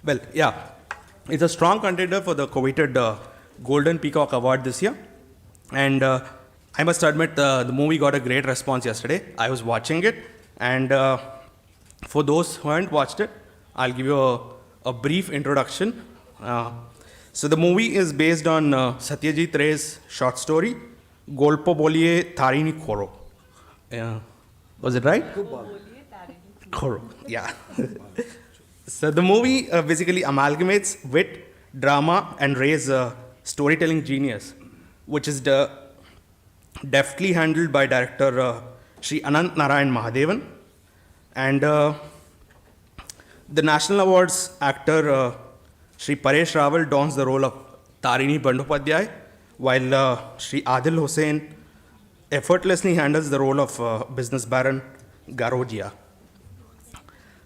Well, yeah, it's a strong contender for the coveted Golden Peacock Award this year. And I must admit, the movie got a great response yesterday. I was watching it, and for those who haven't watched it, I'll give you a brief introduction. So the movie is based on Satyajit Ray's short story, Golpo Boliye Tarini Khoro. Was it right? Khoro, yeah. So the movie basically amalgamates wit, drama, and Ray's storytelling genius, which is deftly handled by director Sri Ananth Mahadevan. And the National Awards actor Sri Paresh Rawal dons the role of Tarini Bandopadhyay, while Sri Adil Hussain effortlessly handles the role of business baron Garodia.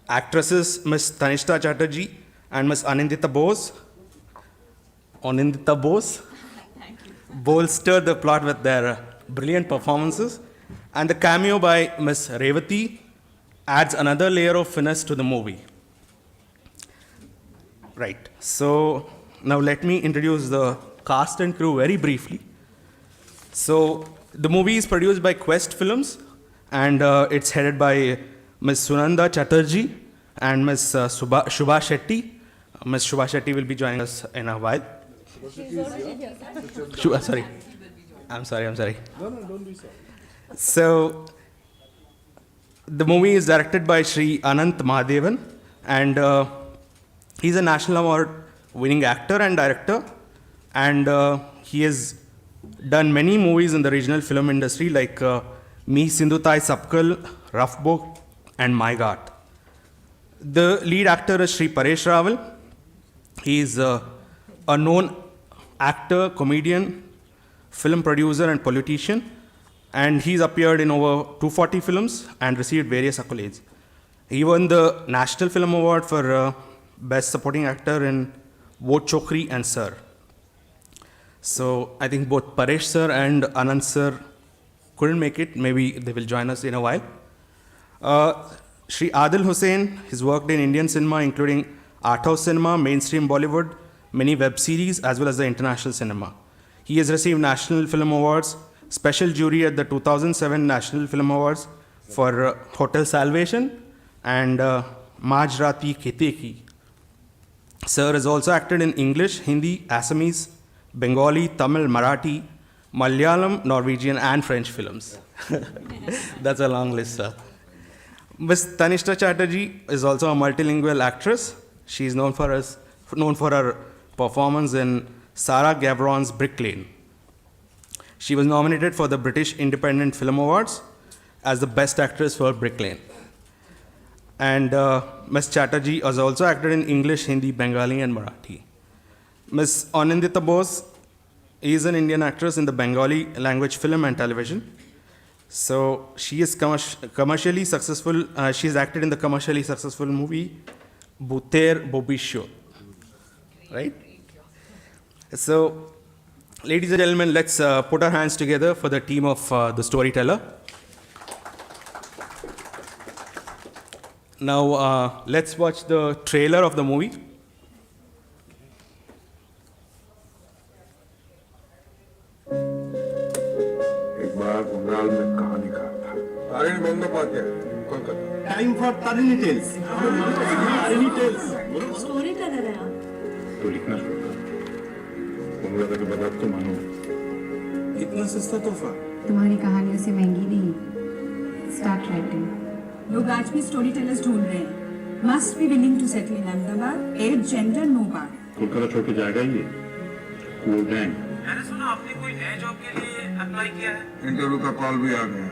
Actresses Miss Tannishtha Chatterjee and Miss Anindita Bose bolster the plot with their brilliant performances, and the cameo by Miss Revati adds another layer of finesse to the movie. Right, so now let me introduce the cast and crew very briefly. So the movie is produced by Quest Films, and it's headed by Ms. Suchhanda Chatterjee and Ms. Shubha Shetty. Ms. Shubha Shetty will be joining us in a while. Sorry. I'm sorry. No, don't be sorry. So the movie is directed by Sri Ananth Mahadevan, and he's a National Award winning actor and director, and he has done many movies in the regional film industry like Me Sindhutai Sapkal, Rough Book, and My God. The lead actor is Sri Paresh Rawal. He is a known actor, comedian, film producer, and politician, and he's appeared in over 240 films and received various accolades. He won the National Film Award for Best Supporting Actor in Wo Chokri and Sir. So I think both Paresh sir and Ananth sir couldn't make it. Maybe they will join us in a while. Sri Adil Hussain has worked in Indian cinema, including art house cinema, mainstream Bollywood, many web series, as well as the international cinema. He has received National Film Awards, special jury at the 2007 National Film Awards for Hotel Salvation and Majrati Keteki. Sir has also acted in English, Hindi, Assamese, Bengali, Tamil, Marathi, Malayalam, Norwegian, and French films. That's a long list, sir. Ms. Tannishtha Chatterjee is also a multilingual actress. She is known for her performance in Sarah Gavron's Brick Lane. She was nominated for the British Independent Film Awards as the Best Actress for Brick Lane. And Ms. Chatterjee has also acted in English, Hindi, Bengali, and Marathi. Ms. Anindita Bose is an Indian actress in the Bengali language film and television. So she is commercially successful. She has acted in the commercially successful movie Bhuter Bobisho. Right? So, ladies and gentlemen, let's put our hands together for the team of the storyteller. Now, let's watch the trailer of the movie. एक बार बंगाल में कहानीकार था। Tarini Bandopadhyay, Kolkata. Time for Tarini Tales. Tarini Tales. Storyteller है आप। तो लिखना शुरू कर। बंगला के बाद तो मानो। इतना सस्ता तोहफा। तुम्हारी कहानियों से महंगी नहीं। Start writing. लोग आज भी स्टोरी टेलर्स ढूंढ रहे हैं। Must be willing to settle in Ahmedabad. Age, gender, no bar. Kolkata छोड़ के जाएगा ये। Cool gang. मैंने सुना आपने कोई नए जॉब के लिए अप्लाई किया है। इंटरव्यू का कॉल भी आ गया।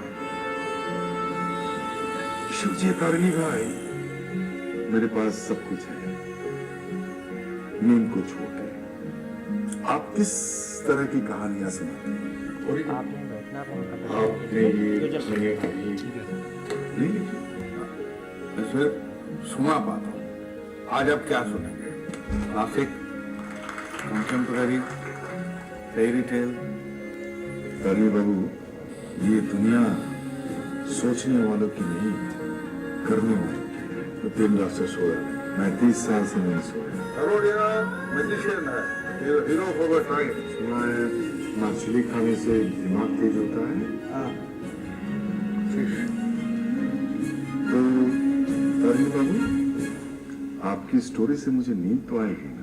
शिवजी तारिणी भाई, मेरे पास सब कुछ है। नींद को छोड़ के। आप किस तरह की कहानियां सुनाते हैं? आपने ये सुने कभी? नहीं, ऐसे सुना पाता हूँ। आज आप क्या सुनेंगे? Classic, contemporary, fairy tale? Tarini Babu, ये दुनिया सोचने वालों की नहीं, करने वालों की। तो दिन रात से सो रहा है। मैं 30 साल से नहीं सोया। अरोड़िया मैजिशियन है, हीरो फॉर टाइम। सुना है मछली खाने से दिमाग तेज होता है। फिश। तो अरुण बाबू, आपकी स्टोरी से मुझे नींद तो आएगी ना?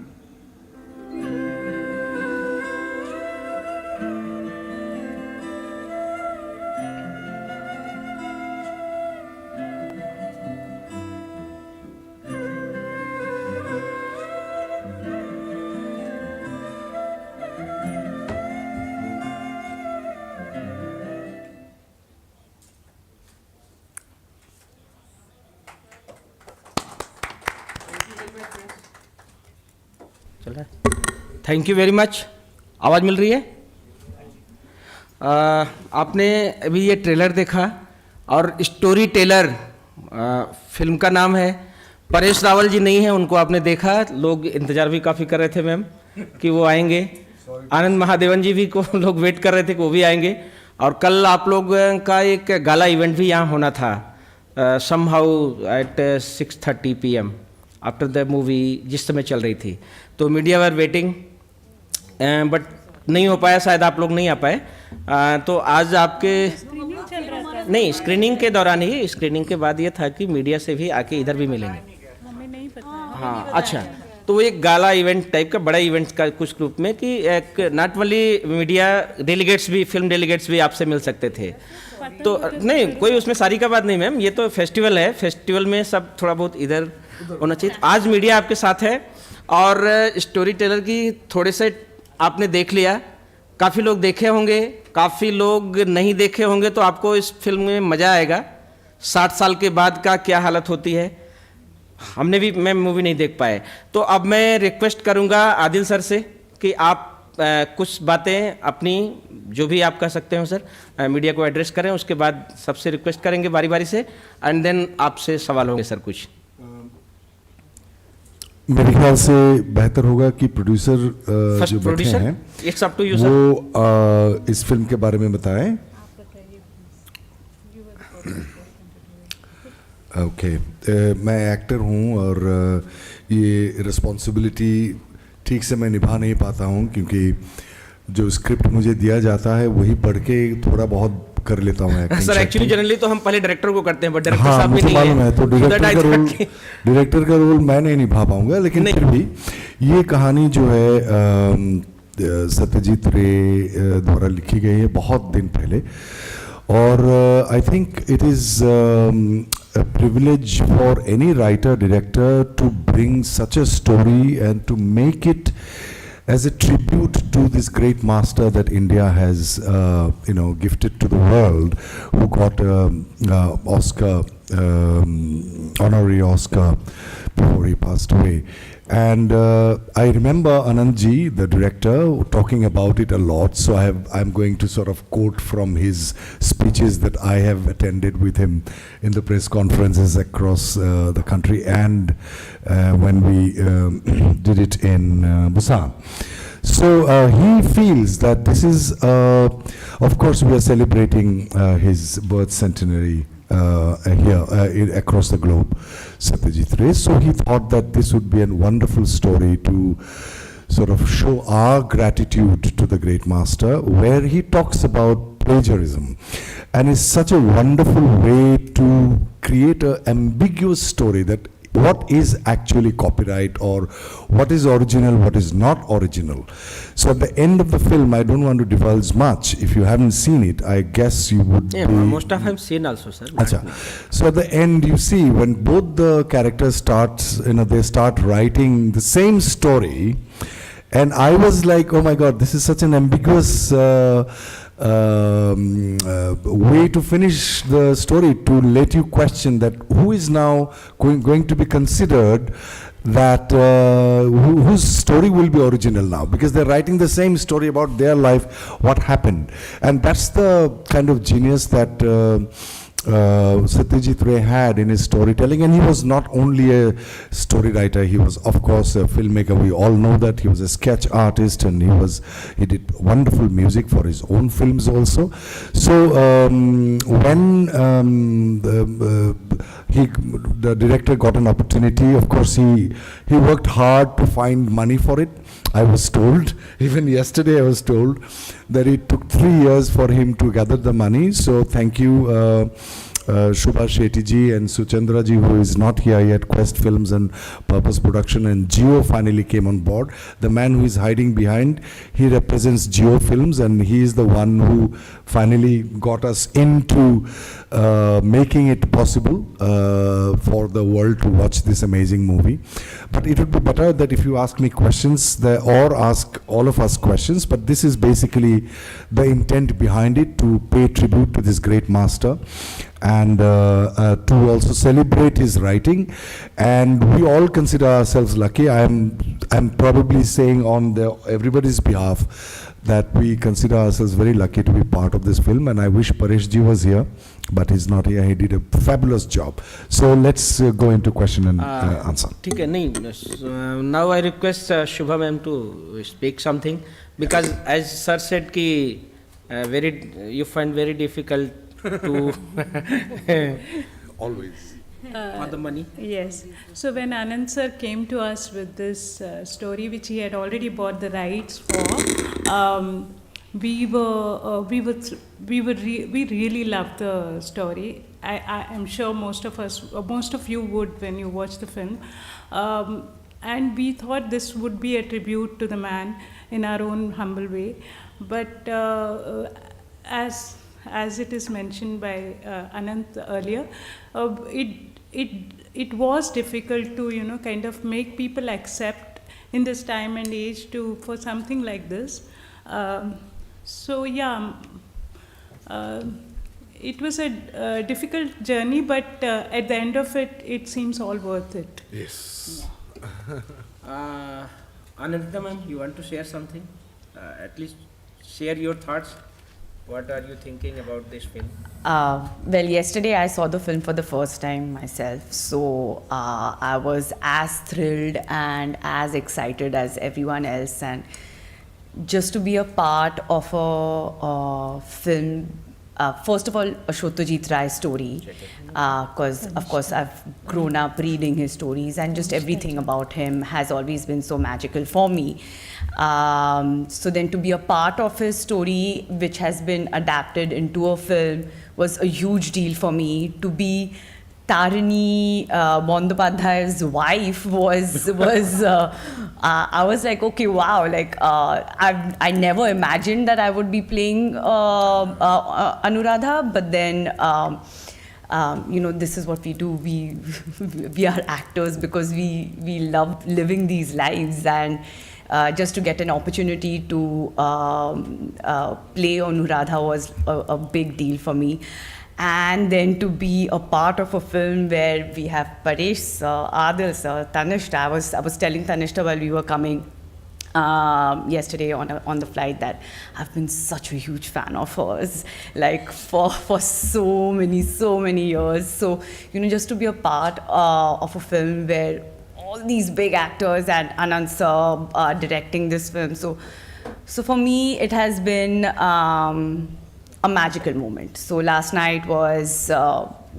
Thank you very much. आवाज़ मिल रही है? आपने अभी ये ट्रेलर देखा और स्टोरी टेलर फिल्म का नाम है। परेश रावल जी नहीं है, उनको आपने देखा, लोग इंतज़ार भी काफ़ी कर रहे थे मैम कि वो आएंगे। आनंद महादेवन जी भी को लोग वेट कर रहे थे कि वो भी आएंगे। और कल आप लोग का एक गाला इवेंट भी यहाँ होना था, somehow at 6:30 PM after the movie जिस समय चल रही थी। तो मीडिया वर वेटिंग बट नहीं हो पाया, शायद आप लोग नहीं आ पाए। तो आज आपके नहीं, स्क्रीनिंग के दौरान ही, स्क्रीनिंग के बाद ये था कि मीडिया से भी आके इधर भी मिलेंगे। हमें नहीं पता। हाँ, अच्छा। तो वो एक गाला इवेंट टाइप का बड़ा इवेंट का कुछ ग्रुप में कि एक नॉट ओनली मीडिया डेलीगेट्स भी, फिल्म डेलीगेट्स भी आपसे मिल सकते थे। तो नहीं, कोई उसमें सारी का बात नहीं मैम, ये तो फेस्टिवल है, फेस्टिवल में सब थोड़ा बहुत इधर होना चाहिए। आज मीडिया आपके साथ है और स्टोरी टेलर की थोड़े से आपने देख लिया, काफ़ी लोग देखे होंगे, काफ़ी लोग नहीं देखे होंगे, तो आपको इस फिल्म में मज़ा आएगा। 60 साल के बाद का क्या हालत होती है, हमने भी मैं मूवी नहीं देख पाए। तो अब मैं रिक्वेस्ट करूंगा आदिल सर से कि आप कुछ बातें अपनी जो भी आप कह सकते हो सर मीडिया को एड्रेस करें, उसके बाद सबसे रिक्वेस्ट करेंगे बारी बारी से एंड देन आपसे सवाल होंगे सर कुछ। मेरे ख्याल से बेहतर होगा कि प्रोड्यूसर जो बैठे हैं इट्स अप टू यू वो इस फिल्म के बारे में बताएं। ओके, मैं एक्टर हूं और ये रिस्पॉन्सिबिलिटी ठीक से मैं निभा नहीं पाता हूं, क्योंकि जो स्क्रिप्ट मुझे दिया जाता है वही पढ़ के थोड़ा बहुत कर लेता हूँ। सर एक्चुअली जनरली तो हम पहले डायरेक्टर को करते हैं, बट डायरेक्टर हाँ, साहब भी मुझे नहीं मालूम है, तो डायरेक्टर का रोल मैं नहीं निभा पाऊंगा, लेकिन फिर भी ये कहानी जो है सत्यजीत रे द्वारा लिखी गई है बहुत दिन पहले, और I think it is a privilege for any writer director to bring such a story and to make it as a tribute to this great master that India has gifted to the world, who got Oscar, honorary Oscar before he passed away. And I remember Ananth ji, the director, talking about it a lot, so I'm going to sort of quote from his speeches that I have attended with him in the press conferences across the country, and when we did it in Busan. So he feels that this is, of course we are celebrating his birth centenary here across the globe, Satyajit Ray. So he thought that this would be a wonderful story to sort of show our gratitude to the great master, where he talks about plagiarism, and it's such a wonderful way to create an ambiguous story that what is actually copyright or what is original, what is not original. So at the end of the film, I don't want to divulge much. If you haven't seen it, I guess you would most of them seen also, sir. Achha. So at the end, you see when both the characters they start writing the same story, and I was like, oh my God, this is such an ambiguous way to finish the story, to let you question that who is now going to be considered, that whose story will be original now, because they're writing the same story about their life, what happened. And that's the kind of genius that Satyajit Ray had in his storytelling, and he was not only a story writer, he was of course a filmmaker. We all know that he was a sketch artist, and he did wonderful music for his own films also. So when the director got an opportunity, of course he worked hard to find money for it. I was told, even yesterday I was told, that it took 3 years for him to gather the money. So thank you, Shubha, Shetty and Suchhanda ji, who is not here yet, Quest Films and Purpose Production, and Jio finally came on board. The man who is hiding behind, he represents Jio Films, and he is the one who finally got us into making it possible for the world to watch this amazing movie. But it would be better that if you ask me questions or ask all of us questions, but this is basically the intent behind it, to pay tribute to this great master and to also celebrate his writing. And we all consider ourselves lucky. I'm probably saying on everybody's behalf that we consider ourselves very lucky to be part of this film, and I wish Paresh ji was here, but he's not here. He did a fabulous job. So let's go into question and answer. ठीक है, नहीं, now I request Shubha ma'am to speak something, because as sir said कि you find very difficult to Always. for the money. Yes. So when Ananth sir came to us with this story, which he had already bought the rights for, we really loved the story. I am sure most of you would when you watch the film. And we thought this would be a tribute to the man in our own humble way. But as it is mentioned by Ananth earlier, it was difficult to kind of make people accept in this time and age for something like this. So yeah, it was a difficult journey, but at the end of it, it seems all worth it. Yes. Anindita ma'am, you want to share something? At least share your thoughts. What are you thinking about this film? Well, yesterday I saw the film for the first time myself, so I was as thrilled and as excited as everyone else, and just to be a part of a film, first of all, a Chatterjee Rai story, because of course I've grown up reading his stories, and just everything about him has always been so magical for me. So then to be a part of his story, which has been adapted into a film, was a huge deal for me. To be Tarini Bandopadhyay's wife was I was like, okay, wow, like I never imagined that I would be playing Anuradha, but then this is what we do. We are actors because we love living these lives, and just to get an opportunity to play Anuradha was a big deal for me. And then to be a part of a film where we have Paresh sir, Adil sir, Tannishtha. I was telling Tannishtha while we were coming yesterday on the flight that I've been such a huge fan of hers, like for so many years. So just to be a part of a film where all these big actors and Ananth sir are directing this film. So for me, it has been a magical moment. So last night was,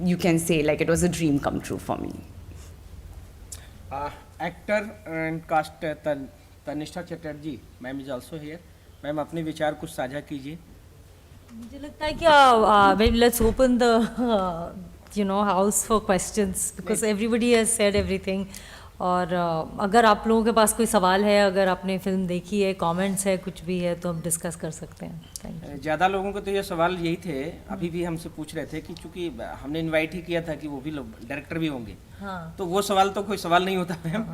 you can say, like it was a dream come true for me. Actor and cast Tannishtha Chatterjee, ma'am is also here. Ma'am, अपने विचार कुछ साझा कीजिए. मुझे लगता है कि maybe let's open the house for questions, because everybody has said everything. और अगर आप लोगों के पास कोई सवाल है, अगर आपने फिल्म देखी है, कमेंट्स है, कुछ भी है, तो हम डिस्कस कर सकते हैं. Thank you. ज़्यादा लोगों को तो ये सवाल यही थे, अभी भी हमसे पूछ रहे थे कि चूँकि हमने इनवाइट ही किया था कि वो भी लोग डायरेक्टर भी होंगे. हाँ. तो वो सवाल तो कोई सवाल नहीं होता मैम.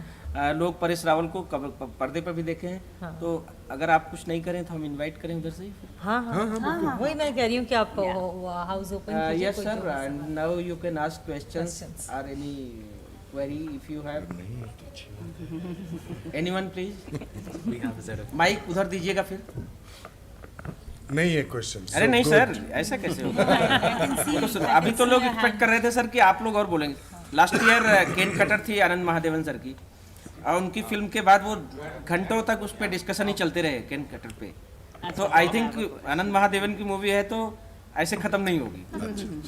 लोग परेश रावल को पर्दे पर भी देखे हैं. हाँ. तो अगर आप कुछ नहीं करें तो हम इन्वाइट करें उधर से ही. हाँ हाँ, वही मैं कह रही हूँ कि आप house open. Yes sir, now you can ask questions और any query if you have. Anyone please? We have a set of mic उधर दीजिएगा फिर. नहीं है क्वेश्चन. अरे नहीं सर, ऐसा कैसे होगा? तो सुनो, अभी तो लोग एक्सपेक्ट कर रहे थे सर कि आप लोग और बोलेंगे. लास्ट ईयर केन कटर थी आनंद महादेवन सर की, और उनकी फिल्म के बाद वो घंटों तक उस पर डिस्कशन ही चलते रहे केन कटर पे. तो आई थिंक आनंद महादेवन की मूवी है तो ऐसे खत्म नहीं होगी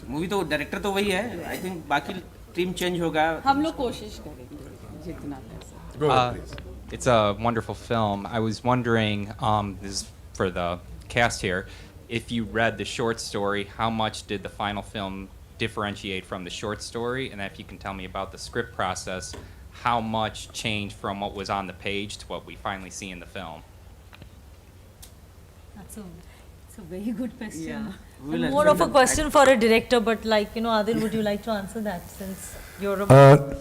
मूवी. तो डायरेक्टर तो वही है. आई थिंक बाकी टीम चेंज होगा. हम लोग कोशिश करेंगे जितना. Go ahead, please. It's a wonderful film. I was wondering, this is for the cast here, if you read the short story, how much did the final film differentiate from the short story? And if you can tell me about the script process, how much changed from what was on the page to what we finally see in the film? That's a very good question. Yeah. We'll More of a answer question for a director, but like, Adil, would you like to answer that since you're a...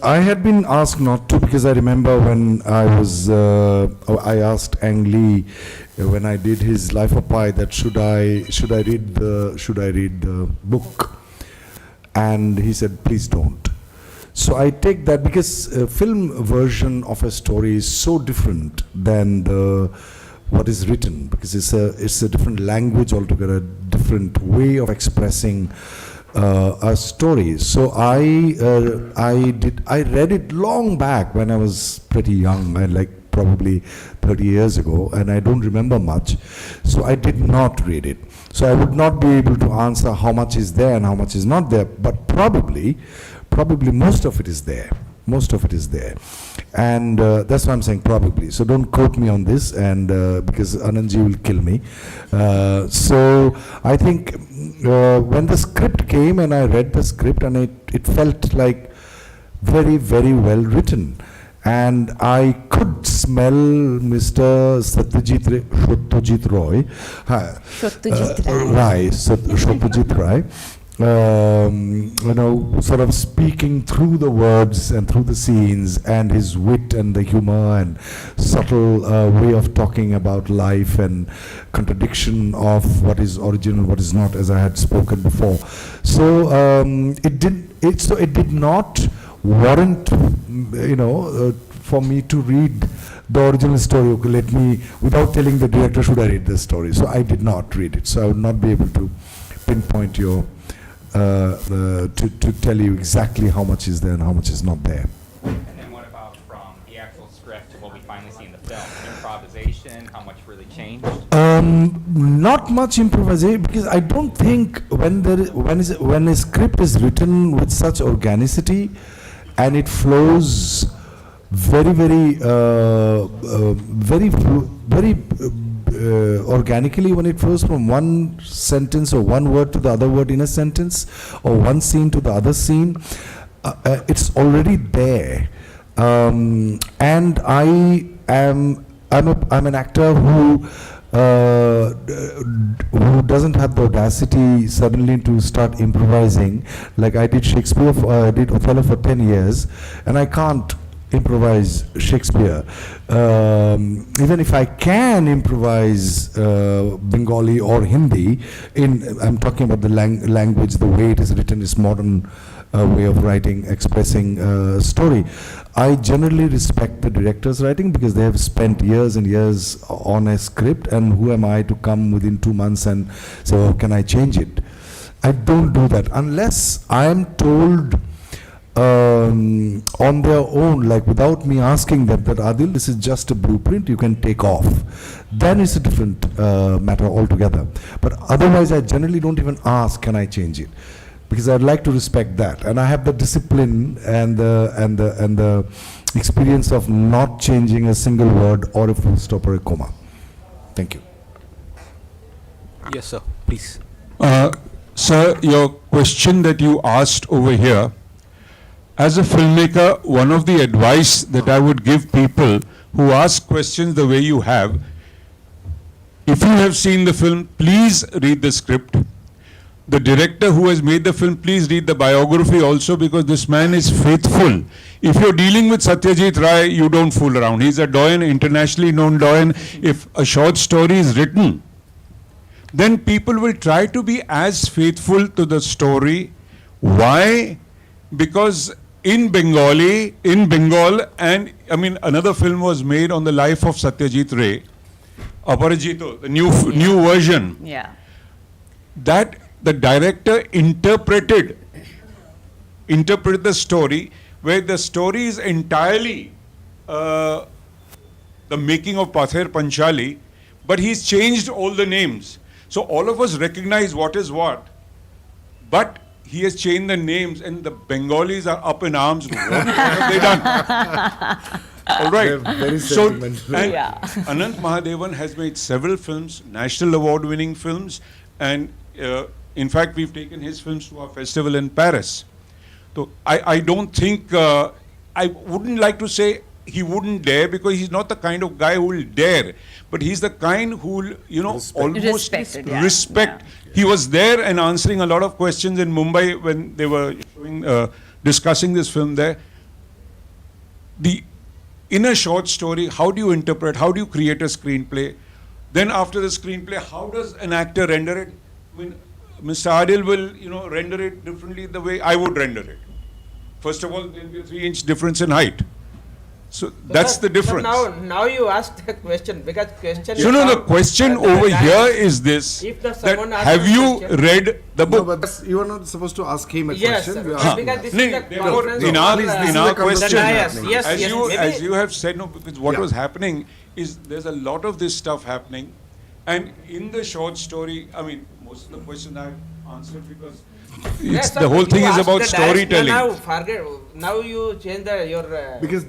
I had been asked not to, because I remember when I was, I asked Ang Lee when I did his Life of Pi that should I read the book, and he said please don't. So I take that because a film version of a story is so different than what is written, because it's a different language altogether, different way of expressing a story. So I read it long back when I was pretty young, like probably 30 years ago, and I don't remember much. So I did not read it. So I would not be able to answer how much is there and how much is not there, but probably most of it is there. Most of it is there. And that's why I'm saying probably. So don't quote me on this, and because Anandji will kill me. So I think when the script came and I read the script, and it felt like very, very well written. And I could smell Mr. Satyajit Roy. Satyajit Rai. Sort of speaking through the words and through the scenes, and his wit and the humor and subtle way of talking about life and contradiction of what is original, what is not, as I had spoken before. So it did not warrant, for me to read the original story. Okay, let me, without telling the director, should I read this story? So I did not read it. So I would not be able to pinpoint your to tell you exactly how much is there and how much is not there. And then what about from the actual script to what we finally see in the film? Improvisation, how much really changed? Not much improvisation, because I don't think when a script is written with such organicity and it flows very, very organically, when it flows from one sentence or one word to the other word in a sentence, or one scene to the other scene, it's already there. And I'm an actor who doesn't have the audacity suddenly to start improvising. Like I did Shakespeare, I did Othello for 10 years, and I can't improvise Shakespeare. Even if I can improvise Bengali or Hindi, I'm talking about the language, the way it is written, is modern way of writing, expressing story. I generally respect the director's writing, because they have spent years and years on a script, and who am I to come within 2 months and say, oh, can I change it? I don't do that unless I am told on their own, like without me asking them, that Adil, this is just a blueprint, you can take off. Then it's a different matter altogether. But otherwise, I generally don't even ask, can I change it? Because I'd like to respect that, and I have the discipline and the experience of not changing a single word or a full stop or a comma. Thank you. Yes, sir. Please. Sir, your question that you asked over here, as a filmmaker, one of the advice that I would give people who ask questions the way you have, if you have seen the film, please read the script. The director who has made the film, please read the biography also, because this man is faithful. If you're dealing with Satyajit Ray, you don't fool around. He's a doyen, internationally known doyen. If a short story is written, then people will try to be as faithful to the story. Why? Because in Bengal, and I mean, another film was made on the life of Satyajit Ray. Aparajito, the new version, Yeah. that the director interpreted the story, where the story is entirely the making of Pather Panchali, but he's changed all the names. So all of us recognize what is what, but he has changed the names, and the Bengalis are up in arms. What have they done? All right. They're very So, sentimental. and Yeah. Ananth Mahadevan has made several films, national award-winning films, and in fact, we've taken his films to our festival in Paris. So I don't think, I wouldn't like to say he wouldn't dare, because he's not the kind of guy who will dare, but he's the kind who will, almost Respected, yeah. respect. He was there and answering a lot of questions in Mumbai when they were discussing this film there. In a short story, how do you interpret, how do you create a screenplay? Then after the screenplay, how does an actor render it? I mean, Mr. Adil will, render it differently the way I would render it. First of all, there will be a 3-inch difference in height. So that's the difference. Now you asked the question, because question. No, the question over here is this, If that someone asks have a you question- read the No, book? but you are not supposed to ask him a Yes, question. sir. You ask Because me. this No, is the therefore, conference in of- our, Please, this in is our the conversation question, happening. Yes, as maybe- you have said, no, because what Yeah. was happening is there's a lot of this stuff happening, and in the short story, I mean, most of the questions I've answered, because Yes, sir, the whole but thing you is asked about the storytelling. Now, forget. Now you change your. Because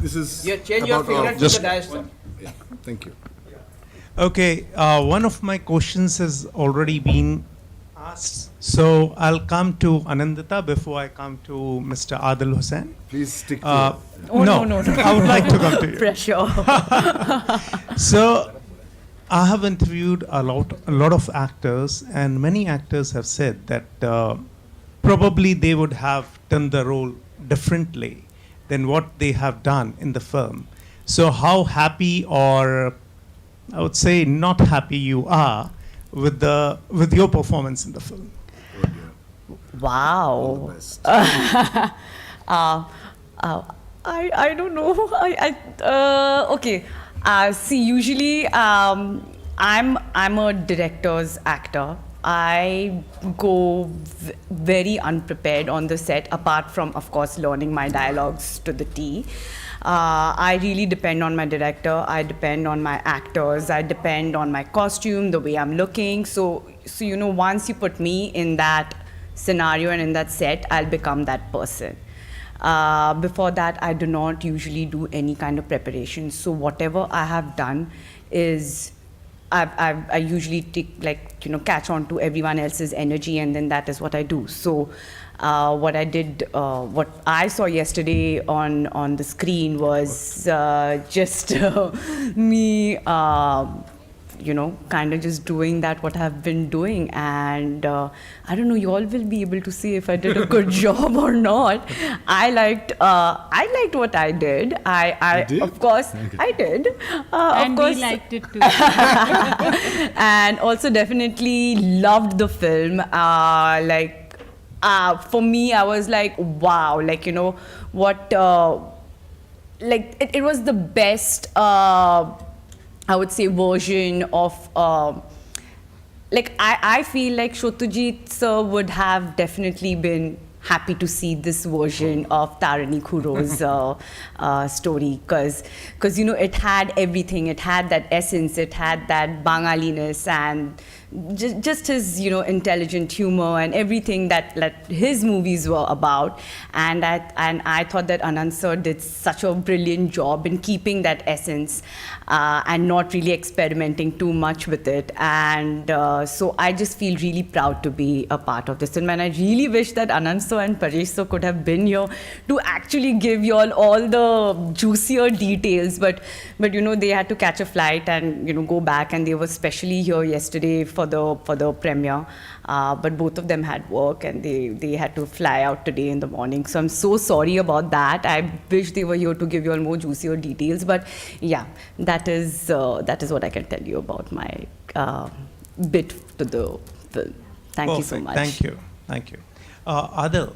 this is You change your about finger our- to Just- the diaster. Yeah, thank you. Okay, one of my questions has already been asked, so I'll come to Anindita before I come to Mr. Adil Hussain. Please stick to Oh, no. I would like to come to you. Pressure. So, I have interviewed a lot of actors, and many actors have said that probably they would have done the role differently than what they have done in the film. So, how happy, or I would say not happy, you are with your performance in the film? Wow. best. I don't know. Okay. See, usually I'm a director's actor. I go very unprepared on the set, apart from, of course, learning my dialogues to the T. I really depend on my director. I depend on my actors. I depend on my costume, the way I'm looking. So once you put me in that scenario and in that set, I'll become that person. Before that, I do not usually do any kind of preparation. So whatever I have done is I usually catch on to everyone else's energy, and then that is what I do. So what I did, what I saw yesterday on the screen was just me, kind of just doing that what I've been doing, and I don't know, you all will be able to see if I did a good job or not. I liked what I did. I did? Of course I did. And of course, we liked it too. and also definitely loved the film. For me, I was like, wow, what, it was the best, I would say, version of, I feel like Chatterjee sir would have definitely been happy to see this version of Tarani Khuro's story, because it had everything. It had that essence, it had that Bangaliness, and just his intelligent humor and everything that his movies were about. And I thought that Ananth sir did such a brilliant job in keeping that essence and not really experimenting too much with it. And so I just feel really proud to be a part of this film, and I really wish that Ananth sir and Paresh sir could have been here to actually give you all the juicier details, but they had to catch a flight and go back, and they were specially here yesterday for the premiere, but both of them had work and they had to fly out today in the morning. So I'm so sorry about that. I wish they were here to give you all more juicier details, but yeah, that is what I can tell you about my bit to the film. Thank you so much. Thank you. Adil,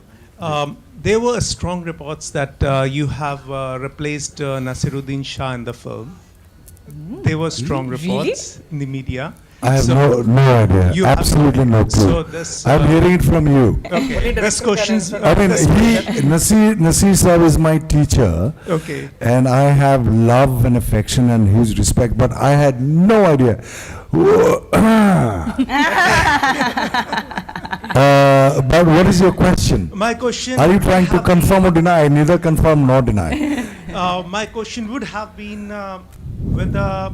there were strong reports that you have replaced Nasiruddin Shah in the film. there were strong Really? reports in the media. I have So no idea. you have Absolutely no clue. So this, I'm hearing it from you. Okay, this question's. I mean, Nasir Saab is my teacher. Okay. And I have love and affection and huge respect, but I had no idea. But what is your question? My question. Are you trying to confirm or deny? Neither confirm nor deny. My question would have been whether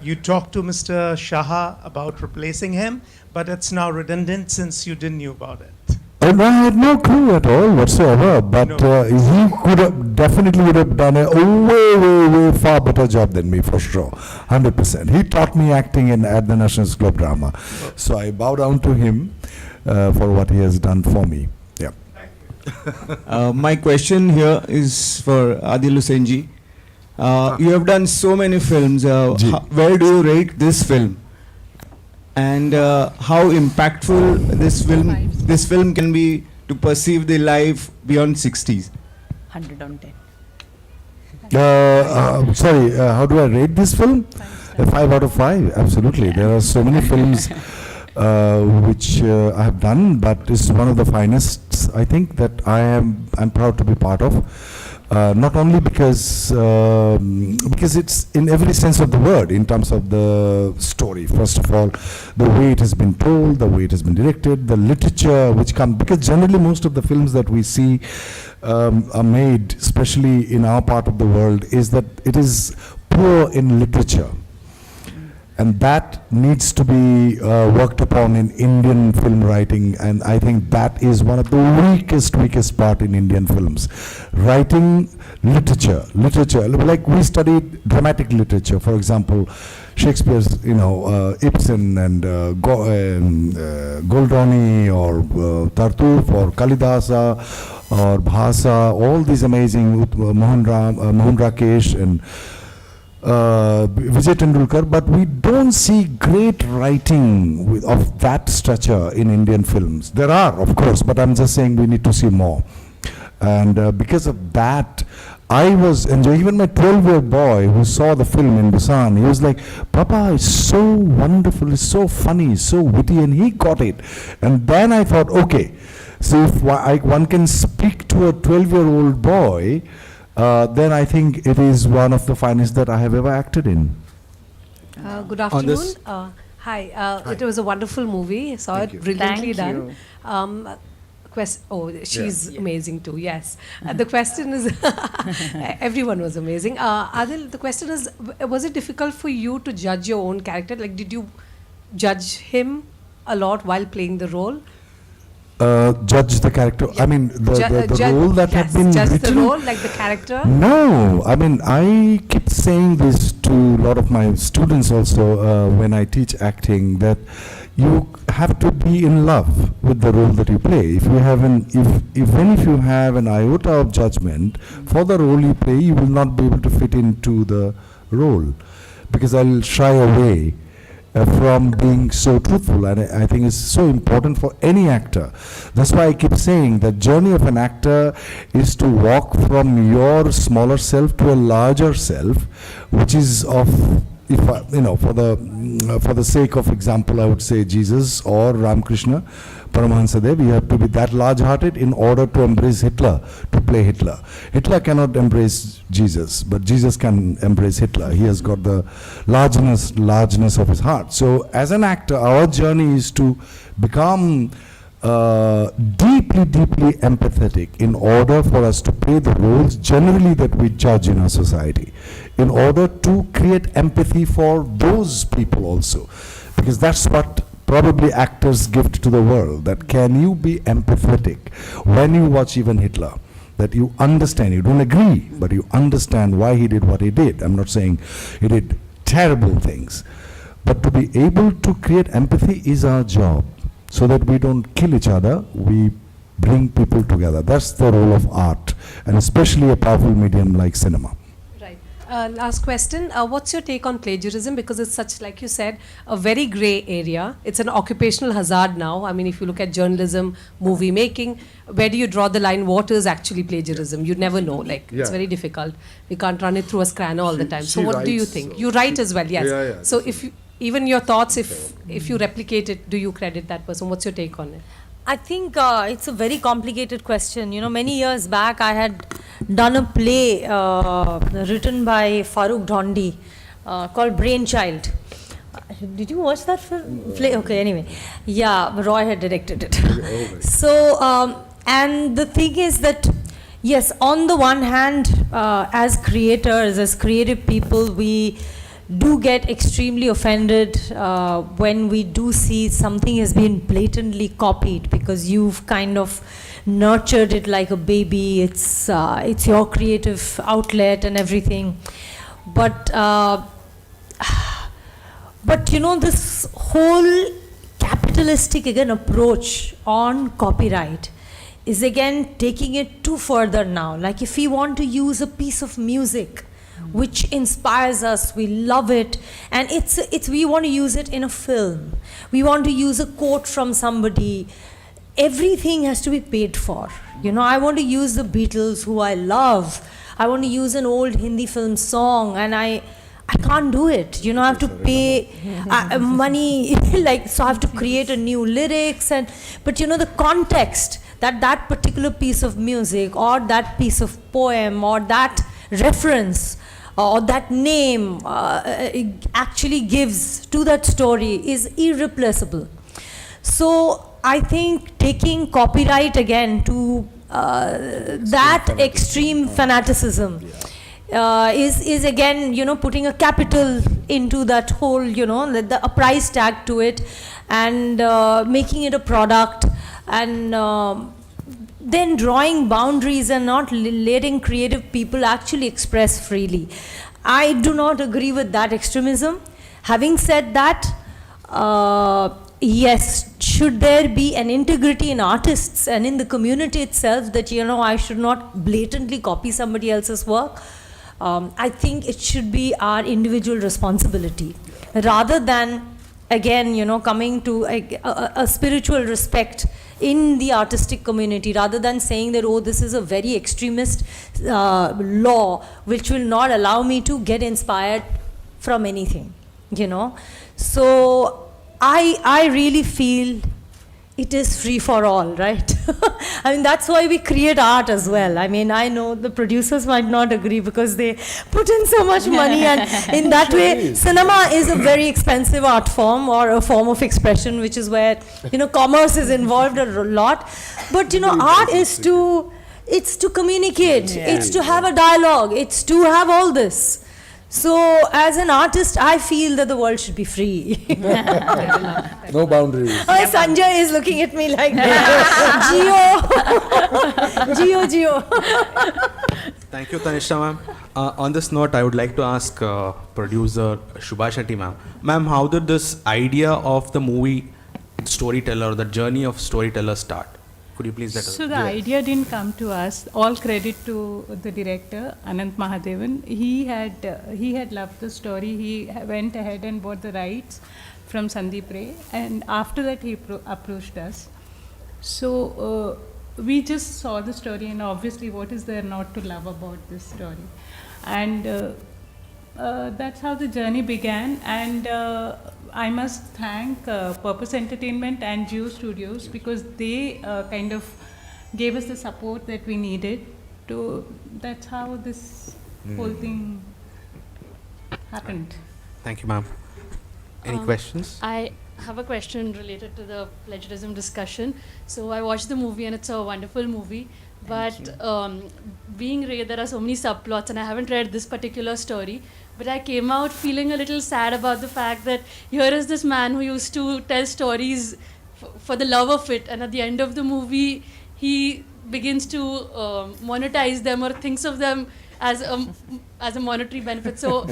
you talked to Mr. Shah about replacing him, but it's now redundant since you didn't knew about it. No, I had no clue at all whatsoever, but he could have definitely would have done a way far better job than me, for sure, 100%. He taught me acting at the National School of Drama, so I bow down to him for what he has done for me. Yeah. My question here is for Adil Hussain ji. You have done so many films. Where do you rate this film? And how impactful this film can be to perceive the life beyond 60s? 100 on 10. Sorry, how do I rate this film? A 5 out of 5, absolutely. There are so many films which I have done, but it's one of the finest, I think, that I'm proud to be part of. Not only because it's in every sense of the word, in terms of the story. First of all, the way it has been told, the way it has been directed, the literature which comes, because generally most of the films that we see are made, especially in our part of the world, is that it is poor in literature. And that needs to be worked upon in Indian film writing, and I think that is one of the weakest part in Indian films. Writing literature, like we studied dramatic literature, for example, Shakespeare's, Ibsen and Goldoni or Tartuffe or Kalidasa or Bhasa, all these amazing, Mohan Rakesh and Vijay Tendulkar, but we don't see great writing of that stature in Indian films. There are, of course, but I'm just saying we need to see more. And because of that, I was enjoying, even my 12-year-old boy who saw the film in Busan, he was like, Papa, it's so wonderful, it's so funny, it's so witty, and he got it. And then I thought, okay, so if one can speak to a 12-year-old boy, then I think it is one of the finest that I have ever acted in. Good afternoon. Hi. It was a wonderful movie. Saw it brilliantly done. She's amazing too. Yes. The question is, everyone was amazing. Adil, the question is, was it difficult for you to judge your own character? Like, did you judge him a lot while playing the role? Judge the character. I mean, the role that had been just written. The role, like the character. No, I mean, I keep saying this to a lot of my students also when I teach acting, that you have to be in love with the role that you play. If you have even if you have an iota of judgment for the role you play, you will not be able to fit into the role, because I'll shy away from being so truthful, and I think it's so important for any actor. That's why I keep saying the journey of an actor is to walk from your smaller self to a larger self, which is of, if I, for the sake of example, I would say Jesus or Ramakrishna Paramahansadev, you have to be that large-hearted in order to embrace Hitler, to play Hitler. Hitler cannot embrace Jesus, but Jesus can embrace Hitler. He has got the largeness of his heart. So as an actor, our journey is to become deeply empathetic in order for us to play the roles generally that we judge in our society, in order to create empathy for those people also, because that's what probably actors gift to the world, that can you be empathetic when you watch even Hitler, that you understand, you don't agree, but you understand why he did what he did. I'm not saying he did terrible things, but to be able to create empathy is our job, so that we don't kill each other, we bring people together. That's the role of art, and especially a powerful medium like cinema. Right. Last question. What's your take on plagiarism? Because it's such, like you said, a very grey area. It's an occupational hazard now. I mean, if you look at journalism, movie making, where do you draw the line? What is actually plagiarism? You never know. Like, it's very difficult. We can't run it through a scanner all the time. So what do you think? You write as well, yes. So if you, even your thoughts, if you replicate it, do you credit that person? What's your take on it? I think it's a very complicated question. You know, many years back I had done a play written by Farooq Dhondi called Brainchild. Did you watch that play? Okay, anyway. Yeah, Roy had directed it. So, and the thing is that, yes, on the one hand, as creators, as creative people, we do get extremely offended when we do see something has been blatantly copied, because you've kind of nurtured it like a baby. It's your creative outlet and everything. But you know, this whole capitalistic again approach on copyright is again taking it too further now. Like, if we want to use a piece of music which inspires us, we love it, and we want to use it in a film, we want to use a quote from somebody, everything has to be paid for. You know, I want to use the Beatles, who I love, I want to use an old Hindi film song, and I can't do it. You know, I have to pay money, like, so I have to create a new lyrics, but you know, the context that particular piece of music or that piece of poem or that reference or that name actually gives to that story is irreplaceable. So I think taking copyright again to that extreme fanaticism is again, you know, putting a capital into that whole, you know, a price tag to it, and making it a product, and then drawing boundaries and not letting creative people actually express freely. I do not agree with that extremism. Having said that, yes, should there be an integrity in artists and in the community itself that, you know, I should not blatantly copy somebody else's work? I think it should be our individual responsibility, rather than, again, you know, coming to a spiritual respect in the artistic community, rather than saying that, oh, this is a very extremist law which will not allow me to get inspired from anything, you know. So I really feel it is free for all, right? I mean, that's why we create art as well. I mean, I know the producers might not agree because they put in so much money, and in that way, cinema is a very expensive art form or a form of expression, which is where, you know, commerce is involved a lot. But, you know, art is it's to communicate, it's to have a dialogue, it's to have all this. So, as an artist, I feel that the world should be free. No boundaries. Oh, Sanjay is looking at me like that. Geo. Thank you, Tannishtha ma'am. On this note, I would like to ask producer Shubha Shetty ma'am. Ma'am, how did this idea of the movie Storyteller, the journey of Storyteller start? Could you please let us know? So the idea didn't come to us. All credit to the director, Ananth Mahadevan. He had loved the story. He went ahead and bought the rights from Sandeep Ray, and after that he approached us. So we just saw the story, and obviously what is there not to love about this story? And that's how the journey began. And I must thank Purpose Entertainment and Geo Studios, because they kind of gave us the support that we needed to. That's how this whole thing happened. Thank you, ma'am. Any questions? I have a question related to the plagiarism discussion. So I watched the movie and it's a wonderful movie. But being Ray, there are so many subplots, and I haven't read this particular story. But I came out feeling a little sad about the fact that here is this man who used to tell stories for the love of it, and at the end of the movie, he begins to monetize them or thinks of them as a monetary benefit. So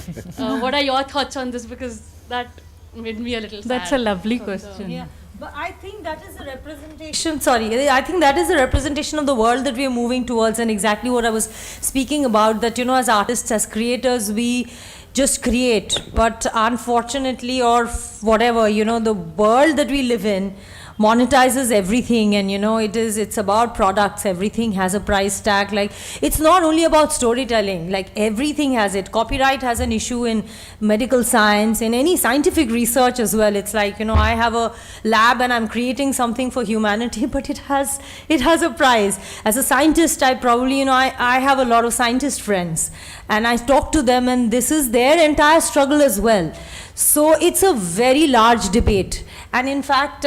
what are your thoughts on this? Because that made me a little sad. That's a lovely question. Yeah. But I think that is a representation, sorry, I think that is a representation of the world that we are moving towards, and exactly what I was speaking about, that, you know, as artists, as creators, we just create. But unfortunately, or whatever, you know, the world that we live in monetizes everything, and you know, it's about products. Everything has a price tag. Like, it's not only about storytelling, like everything has it. Copyright has an issue in medical science, in any scientific research as well. It's like, you know, I have a lab and I'm creating something for humanity, but it has a price. As a scientist, I probably, you know, I have a lot of scientist friends, and I talk to them, and this is their entire struggle as well. So it's a very large debate, and in fact,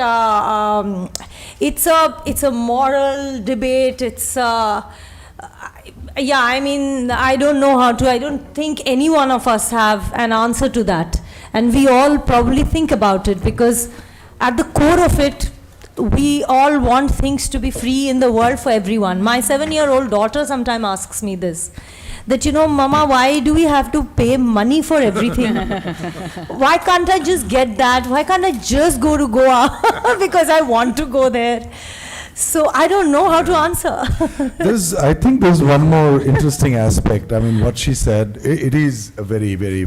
it's a moral debate. It's yeah, I mean, I don't know how to. I don't think any one of us have an answer to that, and we all probably think about it, because at the core of it, we all want things to be free in the world for everyone. My 7-year-old daughter sometimes asks me this, that, you know, Mama, why do we have to pay money for everything? Why can't I just get that? Why can't I just go to Goa because I want to go there? So I don't know how to answer. I think there's one more interesting aspect. I mean, what she said, it is a very, very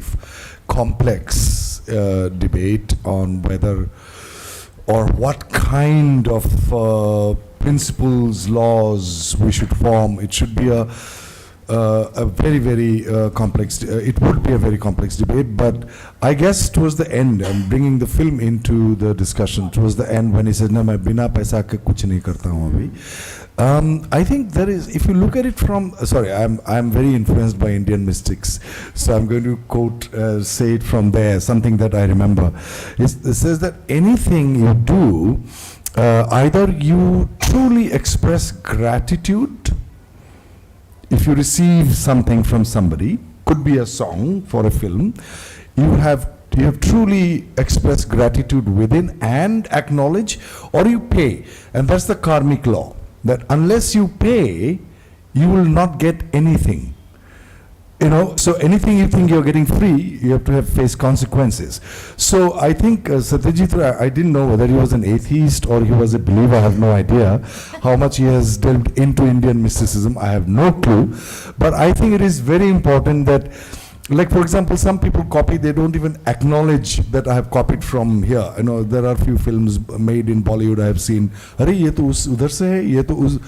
complex debate on whether or what kind of principles, laws we should form. It should be a very, very complex, it would be a very complex debate, but I guess towards the end, and bringing the film into the discussion, towards the end when he says, "Na, main bina paisa ke kuch nahi karta hu abhi," I think there is, if you look at it from, sorry, I'm very influenced by Indian mystics, so I'm going to quote, say it from there, something that I remember. It says that anything you do, either you truly express gratitude. If you receive something from somebody, could be a song for a film, you have truly expressed gratitude within and acknowledge, or you pay. And that's the karmic law, that unless you pay, you will not get anything. You know, so anything you think you're getting free, you have to face consequences. So I think Satyajit, I didn't know whether he was an atheist or he was a believer. I have no idea how much he has delved into Indian mysticism. I have no clue. But I think it is very important that, like, for example, some people copy, they don't even acknowledge that I have copied from here. You know, there are few films made in Bollywood I have seen. Arey, ye to udhar se hai, ye to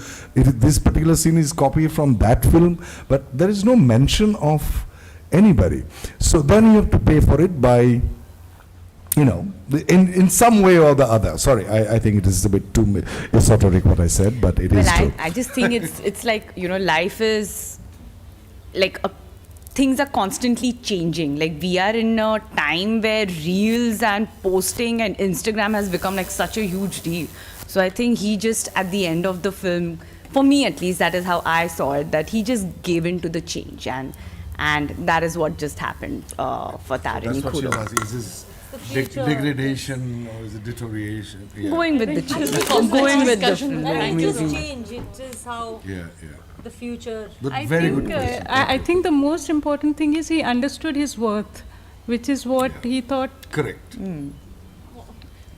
this particular scene is copied from that film, but there is no mention of anybody. So then you have to pay for it by, you know, in some way or the other. Sorry, I think it is a bit too esoteric what I said, but it is true. I just think it's like, you know, life is like things are constantly changing. Like, we are in a time where reels and posting and Instagram has become like such a huge deal. So I think he just, at the end of the film, for me at least, that is how I saw it, that he just gave in to the change, and that is what just happened for Tarini That's what she Khudo. was asking. Is this degradation or is it deterioration? Yeah. Going with the change. Going with the film. It is change. It is how the future. But I very think, good question. I think the most important thing is he understood his worth, which is what he thought. Correct.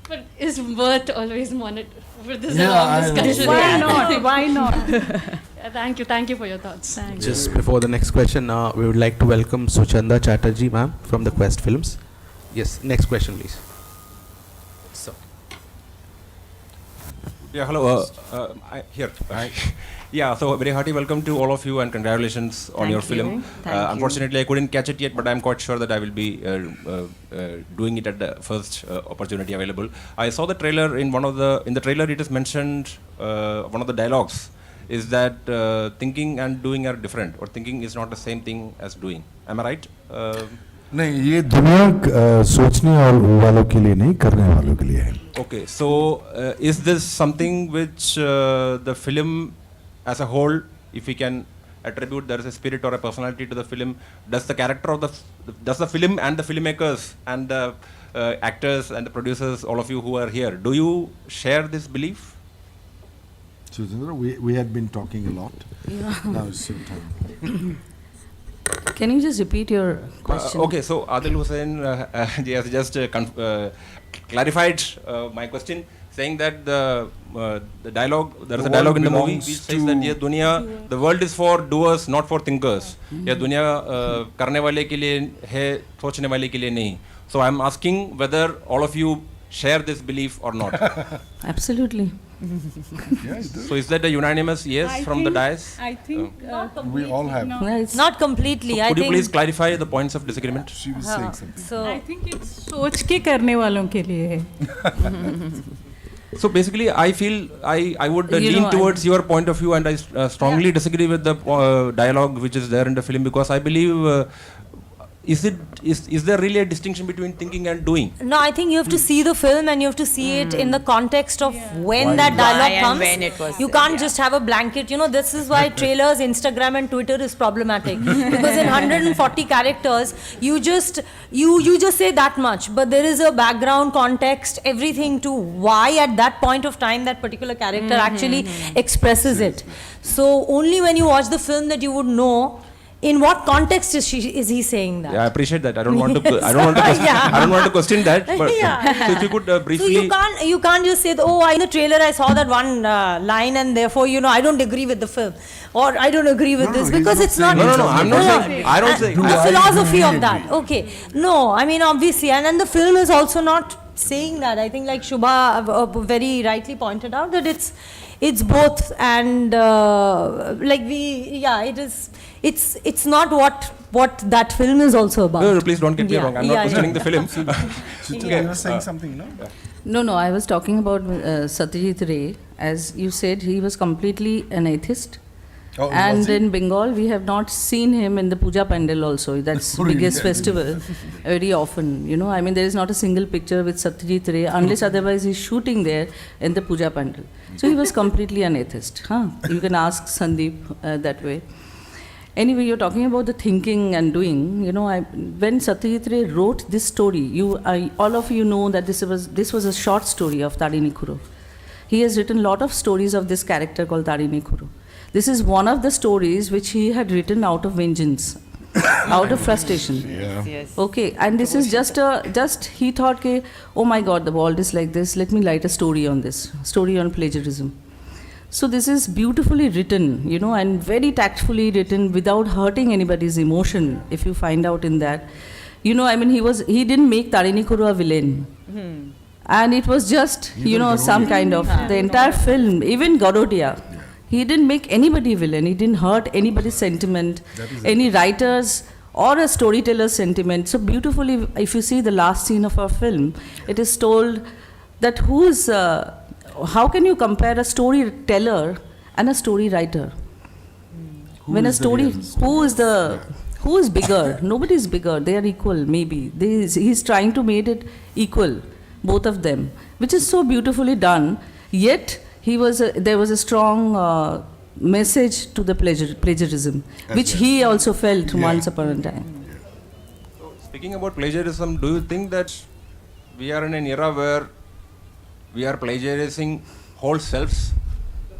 But is worth always monetary? For this Yeah, long I know. discussion. Why not? Why not? Yeah, thank you for your thoughts. Just before the next question, we would like to welcome Suchhanda Chatterjee, ma'am, from the Quest Films. Yes, next question, please. So. Yeah, hello. Here. Yeah, so very hearty welcome to all of you and congratulations on your film. Unfortunately, I couldn't catch it yet, but I'm quite sure that I will be doing it at the first opportunity available. I saw the trailer. In the trailer, it is mentioned one of the dialogues is that thinking and doing are different, or thinking is not the same thing as doing. Am I right? नहीं, ये दुनिया सोचने और वालों के लिए नहीं, करने वालों के लिए है. Okay, so is this something which the film as a whole, if we can attribute there is a spirit or a personality to the film, does the character of does the film and the filmmakers and the actors and the producers, all of you who are here, do you share this belief? Suchhanda, we had been talking a lot. Yeah. Now it's your turn. Can you just repeat your question? Okay, so Adil Hussain he has just clarified my question. saying that the dialogue, there is a dialogue in the movie which says that ये दुनिया, the world is for doers, not for thinkers. ये दुनिया करने वाले के लिए है, सोचने वाले के लिए नहीं. So I'm asking whether all of you share this belief or not. Absolutely. So is that a unanimous yes from the dais? I think we all have. No, it's not completely. So I could you think please clarify the points of disagreement? She was saying something. so. I think it's सोच के करने वालों के लिए है. So basically, I feel I would You lean know, towards your point of view, and I strongly disagree with the dialogue which is there in the film, because I believe is there really a distinction between thinking and doing? No, I think you have to see the film and you have to see it in the context of when Why that dialogue and comes. when it was You said, can't just have a blanket. You know, this is why trailers, Instagram, and Twitter is problematic because in 140 characters, you just say that much, but there is a background, context, everything to why at that point of time that particular character actually expresses it. So only when you watch the film that you would know. In what context is he saying that? Yeah, I appreciate that. I don't want to. I don't want to question that. But so if you could briefly. So you can't just say, in the trailer I saw that one line and therefore I don't agree with the film, or I don't agree with this because it's not. No, I'm not saying. I don't say. The philosophy of that. Okay. No, I mean obviously, and then the film is also not saying that. I think like Shubha very rightly pointed out that it's both, and it is. It's not what that film is also about. No, please don't get me wrong. I'm not questioning the film. You were saying something, no? No, I was talking about Satyajit Ray. As you said, he was completely an atheist. Oh, and in Bengal, we have not seen him in the Puja Pandal also. That's biggest festival very often. I mean, there is not a single picture with Satyajit Ray unless otherwise he's shooting there in the Puja Pandal. So he was completely an atheist. You can ask Sandeep that way. Anyway, you're talking about the thinking and doing. When Satyajit Ray wrote this story, all of you know that this was a short story of Tarini Khuro. He has written a lot of stories of this character called Tarini Khuro. This is one of the stories which he had written out of vengeance, out of frustration. Yes. Okay, and this is just he thought, oh my God, the world is like this. Let me write a story on this, story on plagiarism. So this is beautifully written, and very tactfully written without hurting anybody's emotion. If you find out in that, I mean, he didn't make Tarini Khuro a villain, and it was just some kind of the entire film. Even Garodia, he didn't make anybody villain. He didn't hurt anybody's sentiment, any writers or a storyteller's sentiment. So beautifully, if you see the last scene of our film, it is told that how can you compare a storyteller and a story writer? When a story, who is bigger? Nobody is bigger. They are equal, maybe. He's trying to make it equal, both of them, which is so beautifully done. Yet there was a strong message to the plagiarism, which he also felt once upon a time. So speaking about plagiarism, do you think that we are in an era where we are plagiarizing whole selves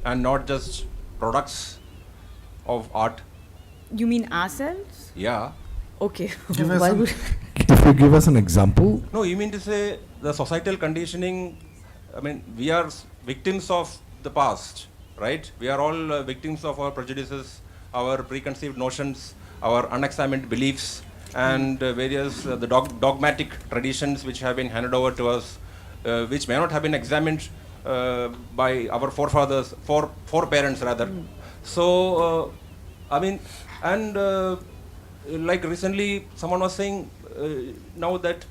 and not just products of art? You mean ourselves? Yeah. Okay. If you give us an example. No, you mean to say the societal conditioning, I mean, we are victims of the past, right? We are all victims of our prejudices, our preconceived notions, our unexamined beliefs, and various the dogmatic traditions which have been handed over to us, which may not have been examined by our forefathers, foreparents rather. So, I mean, and like recently someone was saying now that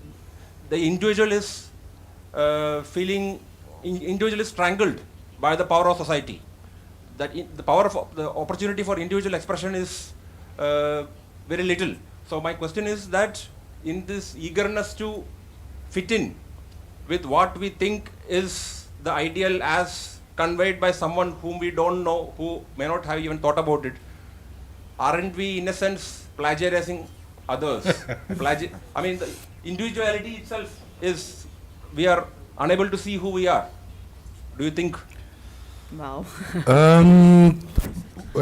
the individual is individual is strangled by the power of society. That the power of the opportunity for individual expression is very little. So my question is that in this eagerness to fit in with what we think is the ideal as conveyed by someone whom we don't know, who may not have even thought about it, aren't we in a sense plagiarizing others? I mean, the individuality itself is, we are unable to see who we are. Do you think? Wow.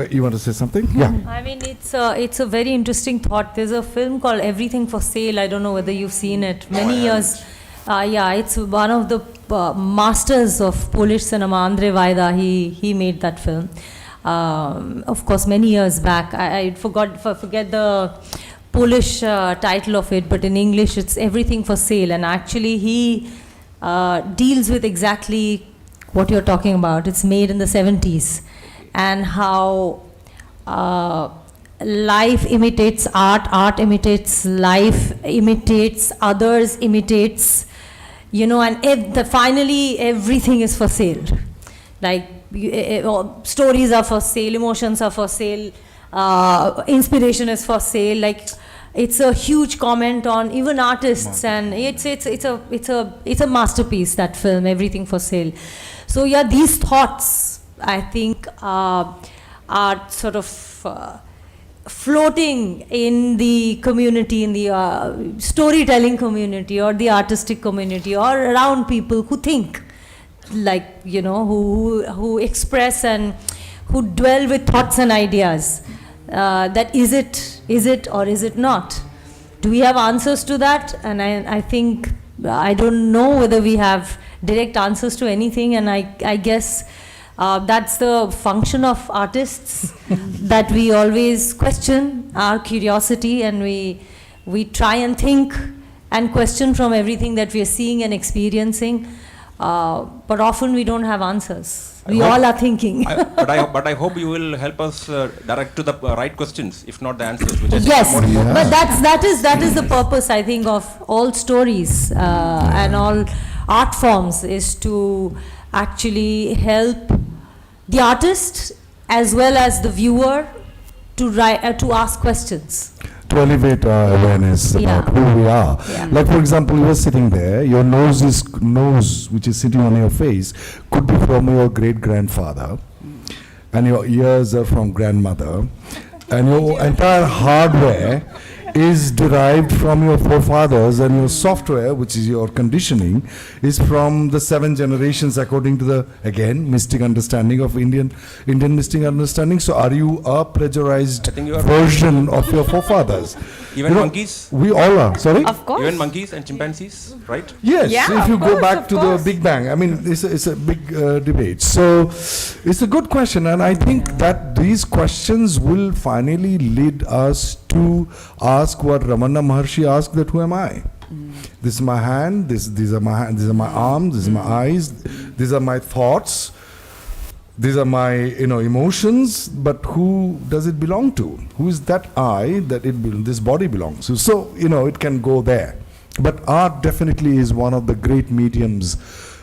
You want to say something? Yeah. I mean, it's a very interesting thought. There's a film called Everything for Sale. I don't know whether you've seen it. Many years. Yeah, it's one of the masters of Polish cinema, Andrzej Wajda, he made that film. Of course, many years back. I forget the Polish title of it, but in English it's Everything for Sale. And actually he deals with exactly what you're talking about. It's made in the 70s, and how life imitates art, art imitates life, imitates others, imitates, you know, and finally everything is for sale. Like stories are for sale, emotions are for sale, inspiration is for sale. Like it's a huge comment on even artists, and it's a masterpiece, that film, Everything for Sale. So yeah, these thoughts I think are sort of floating in the community, in the storytelling community or the artistic community, or around people who think, like, you know, who express and who dwell with thoughts and ideas. That is it or is it not? Do we have answers to that? And I think, I don't know whether we have direct answers to anything, and I guess that's the function of artists, that we always question our curiosity, and we try and think and question from everything that we are seeing and experiencing. But often we don't have answers. We all are thinking. But I hope you will help us direct to the right questions, if not the answers. Which I think Yes, are more important. but that is the purpose, I think, of all stories and all art forms, is to actually help the artist as well as the viewer to ask questions. To elevate our awareness about who we are. Yeah. Like, for example, you are sitting there, your nose, which is sitting on your face, could be from your great-grandfather, and your ears are from grandmother, and your entire hardware is derived from your forefathers, and your software, which is your conditioning, is from the 7 generations, according to the, again, mystic understanding of Indian mystic understanding. So are you a plagiarized version of your forefathers? Even monkeys? We all are. Sorry? Of course. Even monkeys and chimpanzees, right? Yes, Yeah, if you of go course, back of to course. the Big Bang. I mean, it's a big debate. So it's a good question, and I think that these questions will finally lead us to ask what Ramana Maharshi asked, that who am I? This is my hand, these are my arms, this is my eyes, these are my thoughts, these are my emotions, but who does it belong to? Who is that I that this body belongs to? So it can go there. But art definitely is one of the great mediums,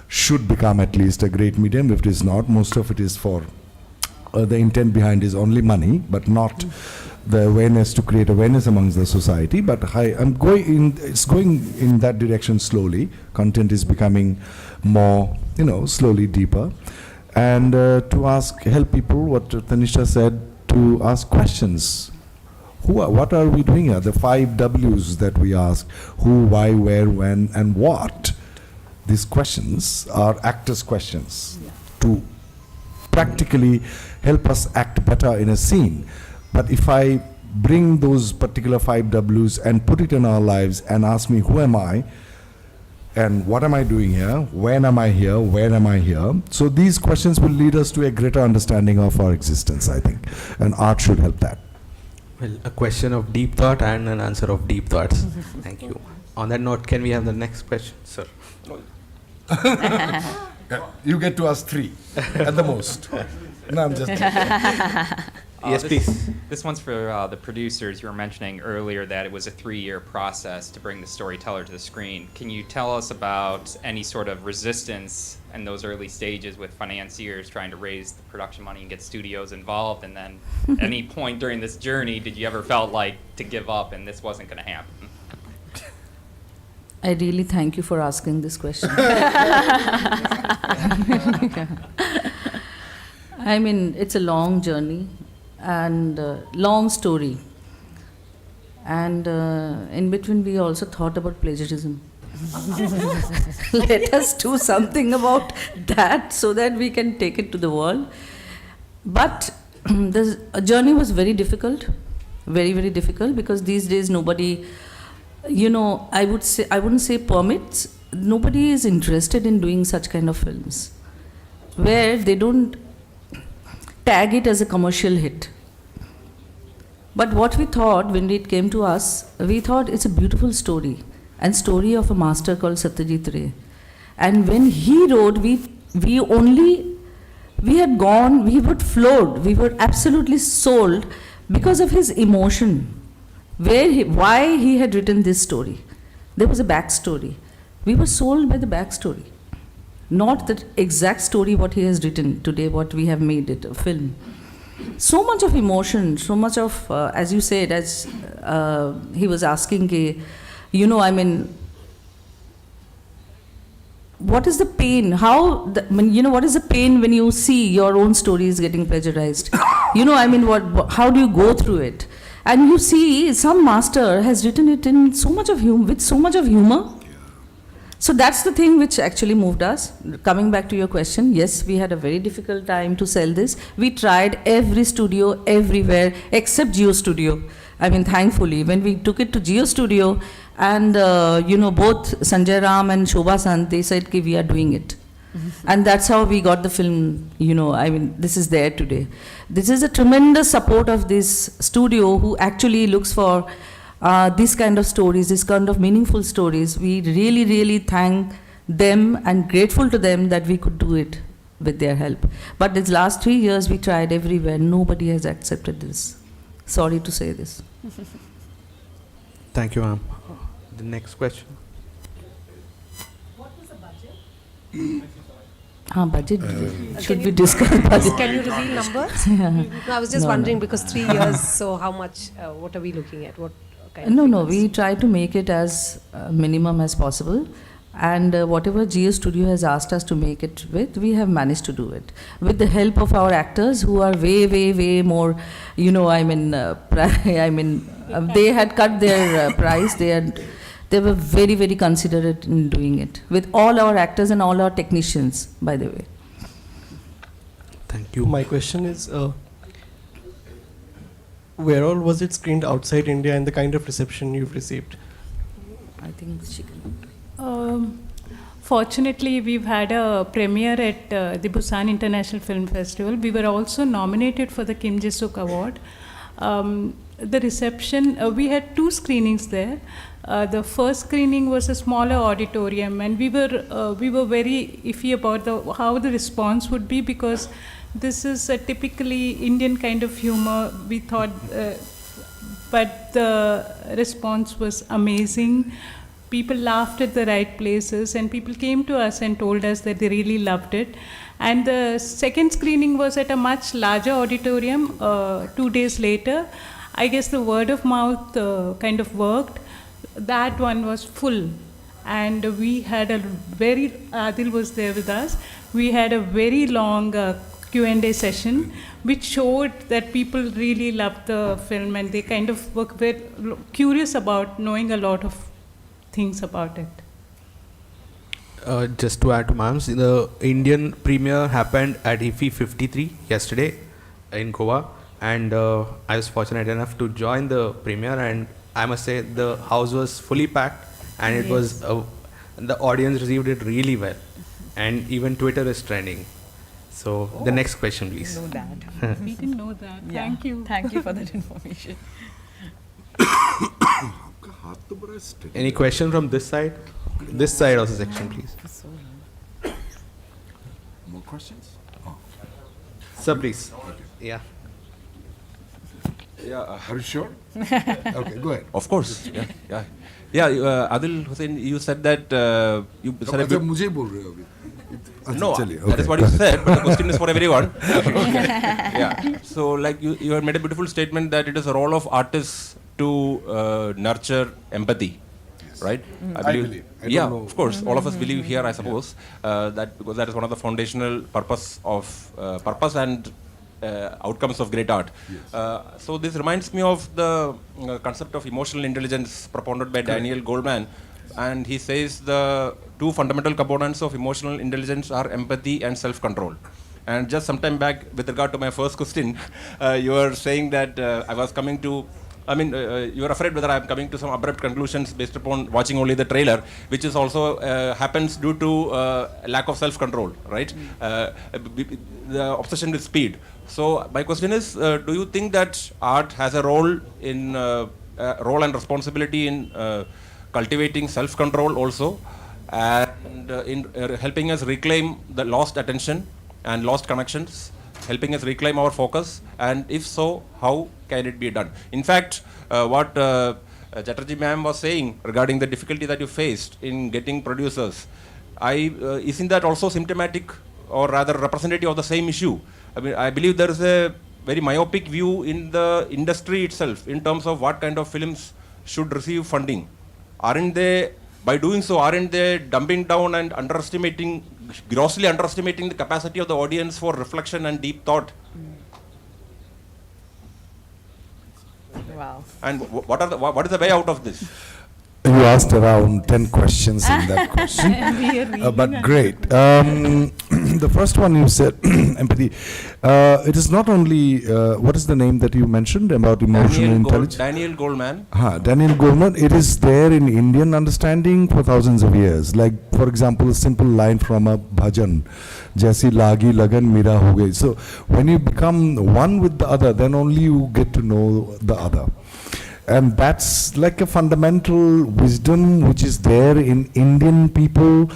should become at least a great medium. If it is not, most of it is for the intent behind is only money, but not the awareness, to create awareness amongst the society. But it's going in that direction slowly. Content is becoming more, slowly deeper. And to help people, what Tannishtha said, to ask questions. What are we doing here? The 5 W's that we ask: who, why, where, when, and what. These questions are actors' questions to practically help us act better in a scene. But if I bring those particular 5 W's and put it in our lives and ask me, who am I? And what am I doing here? When am I here? Where am I here? So these questions will lead us to a greater understanding of our existence, I think. And art should help that. Well, a question of deep thought and an answer of deep thoughts. Thank you. On that note, can we have the next question, sir? You get to ask 3 at the most. No, I'm just Yes, please. This one's for the producers. You were mentioning earlier that it was a 3-year process to bring the storyteller to the screen. Can you tell us about any sort of resistance in those early stages with financiers trying to raise the production money and get studios involved? And then any point during this journey, did you ever felt like to give up and this wasn't going to happen? I really thank you for asking this question. I mean, it's a long journey and long story. And in between, we also thought about plagiarism. Let us do something about that so that we can take it to the world. But the journey was very difficult, very, very difficult, because these days nobody, I wouldn't say permits, nobody is interested in doing such kind of films, where they don't tag it as a commercial hit. But what we thought when it came to us, we thought it's a beautiful story, and story of a master called Satyajit Ray. And when he wrote, we had gone, we were floored, we were absolutely sold because of his emotion, why he had written this story. There was a backstory. We were sold by the backstory, not the exact story what he has written today, what we have made it, a film. So much of emotion, so much of, as you said, as he was asking, what is the pain? What is the pain when you see your own stories getting plagiarized? How do you go through it? And you see, some master has written it in so much of with so much of humor. So that's the thing which actually moved us. Coming back to your question, yes, we had a very difficult time to sell this. We tried every studio everywhere except Geo Studio. Thankfully, when we took it to Geo Studio, and both Sanjay Ram and Shubha, they said we are doing it. And that's how we got the film, this is there today. This is a tremendous support of this studio who actually looks for this kind of stories, this kind of meaningful stories. We really, really thank them and grateful to them that we could do it with their help. But these last 3 years we tried everywhere. Nobody has accepted this. Sorry to say this. Thank you, ma'am. The next question. What was the budget? Budget. Should we discuss budget? Can you reveal numbers? Yeah. No, I was just wondering because 3 years, so how much, what are we looking at? What kind No, of no, figures? we try to make it as minimum as possible. And whatever Geo Studio has asked us to make it with, we have managed to do it. With the help of our actors who are way, way, way more, they had cut their price. They were very, very considerate in doing it. With all our actors and all our technicians, by the way. Thank you. My question is, where all was it screened outside India and the kind of reception you've received? I think she can. Fortunately, we've had a premiere at the Busan International Film Festival. We were also nominated for the Kim Ji-suk Award. The reception, we had 2 screenings there. The first screening was a smaller auditorium, and we were very iffy about how the response would be, because this is a typically Indian kind of humor. We thought, but the response was amazing. People laughed at the right places, and people came to us and told us that they really loved it. And the second screening was at a much larger auditorium 2 days later. I guess the word of mouth kind of worked. That one was full. And we had Adil was there with us. We had a very long Q&A session, which showed that people really loved the film, and they kind of were very curious about knowing a lot of things about it. Just to add to ma'am's, the Indian premiere happened at IFFI 53 yesterday in Goa, and I was fortunate enough to join the premiere, and I must say the house was fully packed, and it was the audience received it really well, and even Twitter is trending. So the next question, please. Know that. We didn't know that. Yeah. Thank you. Thank you for that information. Any question from this side? This side of the section, please. More questions? Sir, please. Yeah. Yeah. Are you sure? Okay, go ahead. Of course. Yeah. Adil, Hussain, you said that you said a bit. No, that is what you said, but the question is for everyone. Yeah. So, like you have made a beautiful statement that it is a role of artists to nurture empathy, right? I believe. I Yeah, don't know. of course. All of us believe here, I suppose, that because that is one of the foundational purpose and outcomes of great art. So this reminds me of the concept of emotional intelligence propounded by Daniel Goleman, and he says the 2 fundamental components of emotional intelligence are empathy and self-control. And just some time back, with regard to my first question, you were saying that I was coming to I mean, you are afraid whether I am coming to some abrupt conclusions based upon watching only the trailer, which is also happens due to lack of self-control, right? The obsession with speed. So my question is, do you think that art has a role in role and responsibility in cultivating self-control also, and in helping us reclaim the lost attention and lost connections, helping us reclaim our focus, and if so, how can it be done? In fact, what Chatterjee ma'am was saying regarding the difficulty that you faced in getting producers, isn't that also symptomatic or rather representative of the same issue? I mean, I believe there is a very myopic view in the industry itself in terms of what kind of films should receive funding. Aren't they, by doing so, aren't they dumbing down and grossly underestimating the capacity of the audience for reflection and deep thought? Wow. And what is the way out of this? You asked around 10 questions in that question, but great. The first one you said, empathy. It is not only, what is the name that you mentioned about emotional intelligence? Daniel Goleman. Daniel Goleman. It is there in Indian understanding for thousands of years. Like, for example, a simple line from a bhajan, Jaisi lagi lagan mera ho gayi. So when you become one with the other, then only you get to know the other. And that's like a fundamental wisdom which is there in Indian people.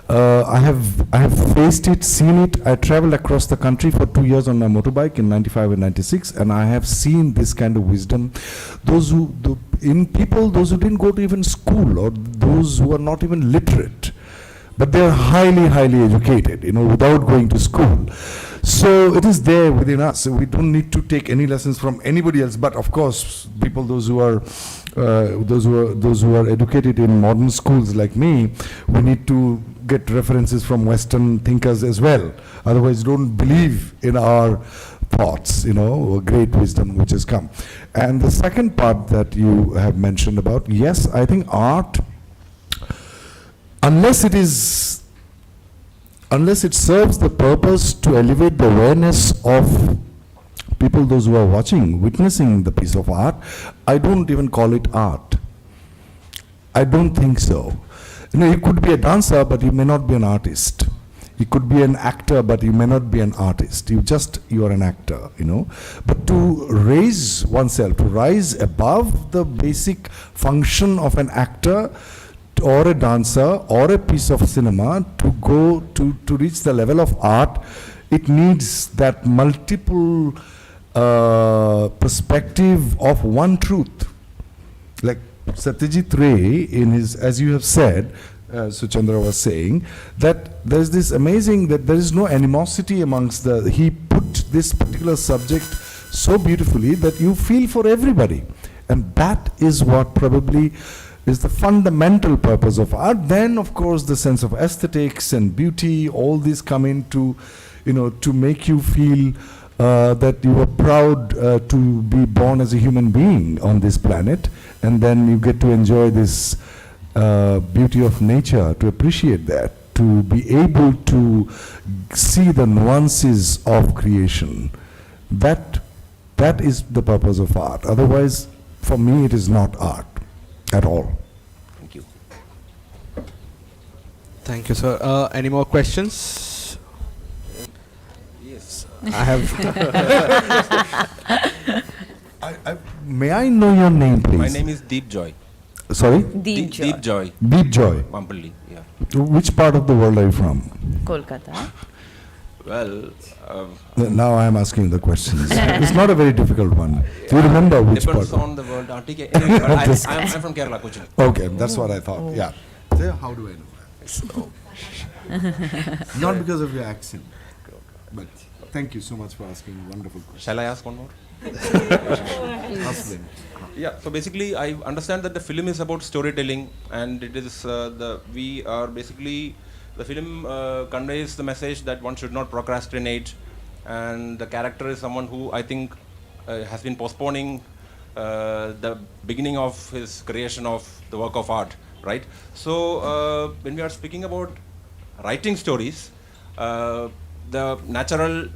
I have faced it, seen it. I traveled across the country for 2 years on my motorbike in 95 and 96, and I have seen this kind of wisdom. Those who didn't go to even school, or those who are not even literate, but they are highly, highly educated, without going to school. So it is there within us. We don't need to take any lessons from anybody else. But of course, people, those who are educated in modern schools like me, we need to get references from Western thinkers as well. Otherwise, don't believe in our thoughts. Great wisdom which has come. And the second part that you have mentioned about, yes, I think art, unless it serves the purpose to elevate the awareness of people, those who are watching, witnessing the piece of art, I don't even call it art. I don't think so. You could be a dancer, but you may not be an artist. You could be an actor, but you may not be an artist. You are an actor, But to raise oneself, to rise above the basic function of an actor, or a dancer, or a piece of cinema, to go to reach the level of art, it needs that multiple perspective of one truth. Like Satyajit Ray, in his, as you have said, Suchhanda was saying, that there's this amazing, that there is no animosity amongst he put this particular subject so beautifully that you feel for everybody. And that is what probably is the fundamental purpose of art. Then, of course, the sense of aesthetics and beauty, all these come into, to make you feel that you are proud to be born as a human being on this planet, and then you get to enjoy this beauty of nature, to appreciate that, to be able to see the nuances of creation. That is the purpose of art. Otherwise, for me, it is not art at all. Thank you. Thank you, sir. Any more questions? Yes. I have. May I know your name, please? My name is Deep Joy. Sorry? Deep Joy. Deep Joy. Deep Joy. Mampalli, yeah. Which part of the world are you from? Kolkata. Well, now I am asking the questions. It's not a very difficult one. Do you remember which part? Depends on the world. I'm from Kerala, Cochin. Okay, that's what I thought. Yeah. So how do I know that? Not because of your accent, but thank you so much for asking wonderful questions. Shall I ask one more? Ask them. Yeah. So basically, I understand that the film is about storytelling, and it is the film conveys the message that one should not procrastinate, and the character is someone who I think has been postponing the beginning of his creation of the work of art, right? So when we are speaking about writing stories, the natural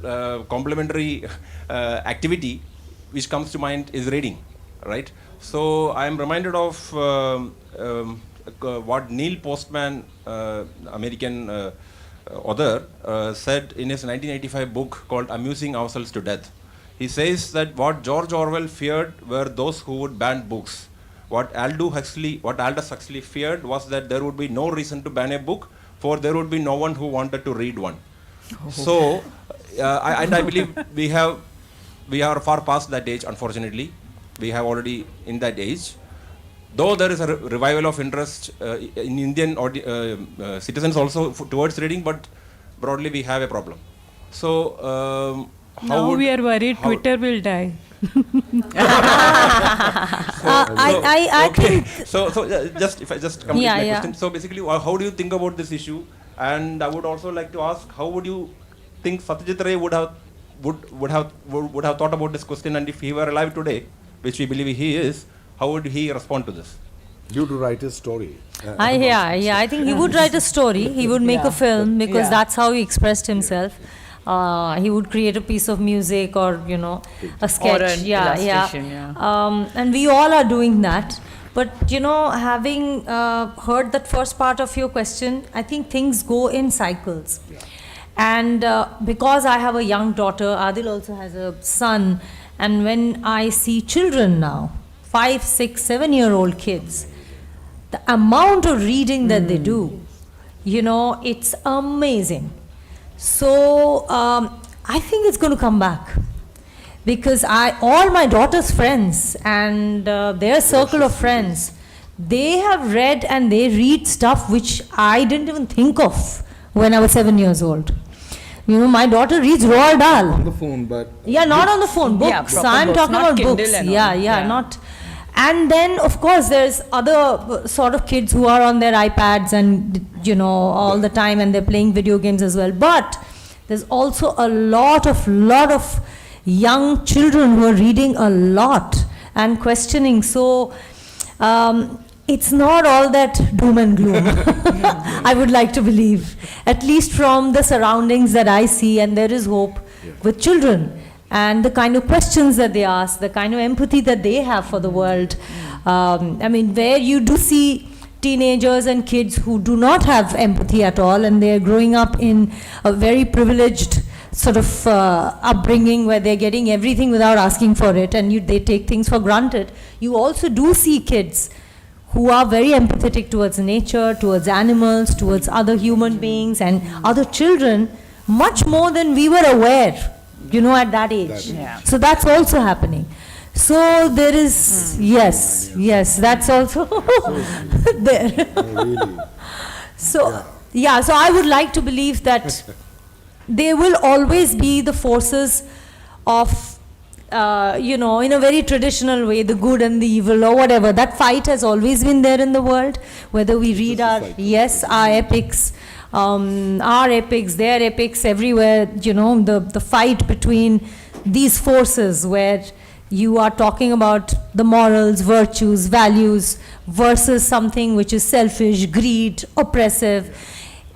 complementary activity which comes to mind is reading. right? So I am reminded of what Neil Postman, American author, said in his 1985 book called Amusing Ourselves to Death. He says that what George Orwell feared were those who would ban books. What Aldous Huxley feared was that there would be no reason to ban a book, for there would be no one who wanted to read one. So, I believe we are far past that age, unfortunately. We have already in that age. Though there is a revival of interest in Indian citizens also towards reading, but broadly we have a problem. So, now we are worried Twitter will die. I think. So if I just complete my question. So basically, how do you think about this issue? And I would also like to ask, how would you think Satyajit Ray would have thought about this question? And if he were alive today, which we believe he is, how would he respond to this? You to write a story. I think he would write a story. He would make a film because that's how he expressed himself. He would create a piece of music or a sketch. Or an illustration, and we all are doing that. But having heard that first part of your question, I think things go in cycles. And because I have a young daughter, Adil also has a son, and when I see children now, 5, 6, 7-year-old kids, the amount of reading that they do, it's amazing. So I think it's going to come back, because all my daughter's friends and their circle of friends, they have read and they read stuff which I didn't even think of when I was 7 years old. My daughter reads Roald Dahl. On the phone, but... Yeah, not on the phone, books. I'm talking about books. Not... And then, of course, there's other sort of kids who are on their iPads and, all the time, and they're playing video games as well. But there's also a lot of young children who are reading a lot and questioning. So it's not all that doom and gloom, I would like to believe, at least from the surroundings that I see, and there is hope with children. And the kind of questions that they ask, the kind of empathy that they have for the world. Where you do see teenagers and kids who do not have empathy at all, and they're growing up in a very privileged sort of upbringing where they're getting everything without asking for it, and they take things for granted. You also do see kids who are very empathetic towards nature, towards animals, towards other human beings and other children, much more than we were aware. At that age. So that's also happening. So there is, yes, that's also there. So I would like to believe that there will always be the forces of, in a very traditional way, the good and the evil or whatever. That fight has always been there in the world, whether we read our epics, our epics, their epics, everywhere, the fight between these forces where you are talking about the morals, virtues, values versus something which is selfish, greed, oppressive.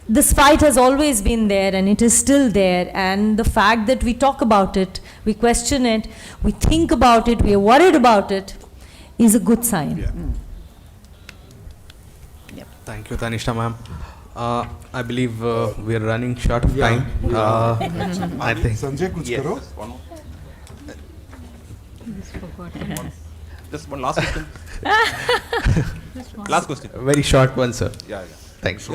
This fight has always been there, and it is still there, and the fact that we talk about it, we question it, we think about it, we are worried about it, is a good sign. Thank you, Tannishtha ma'am. I believe we are running short of time. I think. Sanjay, kuch karo. Just one last question. Last question. Very short one, sir. Yeah. Thanks.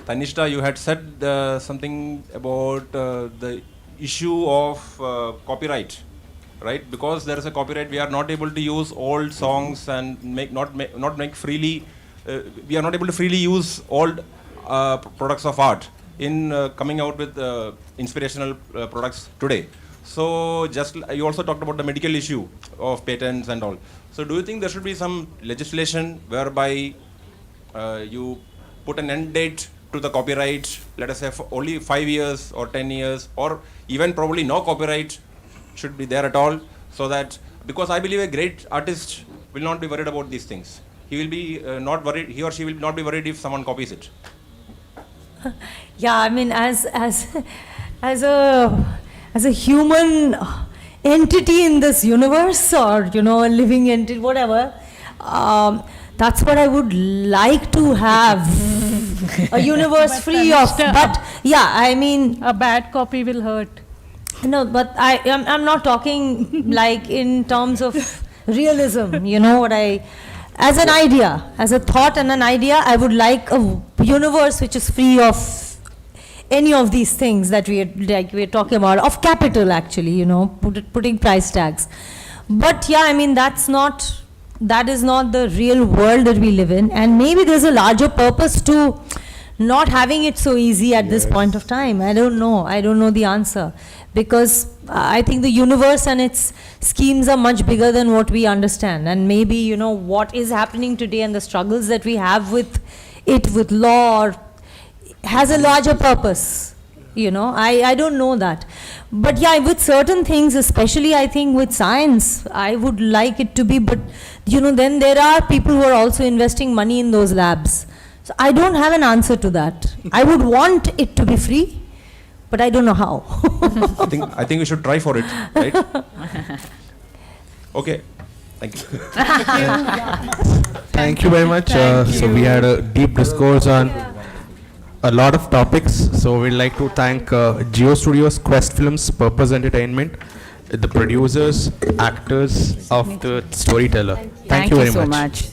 Tannishtha, you had said something about the issue of copyright. Right, because there is a copyright, we are not able to use old songs and not make freely. We are not able to freely use old products of art in coming out with inspirational products today. So, you also talked about the medical issue of patents and all. So, do you think there should be some legislation whereby you put an end date to the copyright? Let us say for only 5 years or 10 years, or even probably no copyright should be there at all, so that, because I believe a great artist will not be worried about these things. He will be not worried, he or she will not be worried if someone copies it. as a human entity in this universe, or a living entity, whatever. That's what I would like to have. A universe free of, but yeah, I mean, a bad copy will hurt. No, but I'm not talking like in terms of realism. As an idea, as a thought and an idea, I would like a universe which is free of any of these things that we're talking about, of capital actually, putting price tags. But yeah, I mean, that is not the real world that we live in, and maybe there's a larger purpose to not having it so easy at this point of time. I don't know the answer, because I think the universe and its schemes are much bigger than what we understand, and maybe what is happening today and the struggles that we have with law or has a larger purpose. I don't know that, but yeah, with certain things, especially I think with science, I would like it to be, but then there are people who are also investing money in those labs. So I don't have an answer to that. I would want it to be free, but I don't know how. I think we should try for it, right? Okay, thank you. Thank you very much. So we had a deep discourse on a lot of topics. So we'd like to thank Geo Studios, Quest Films, Purpose Entertainment, the producers, actors of the Storyteller. Thank you very much.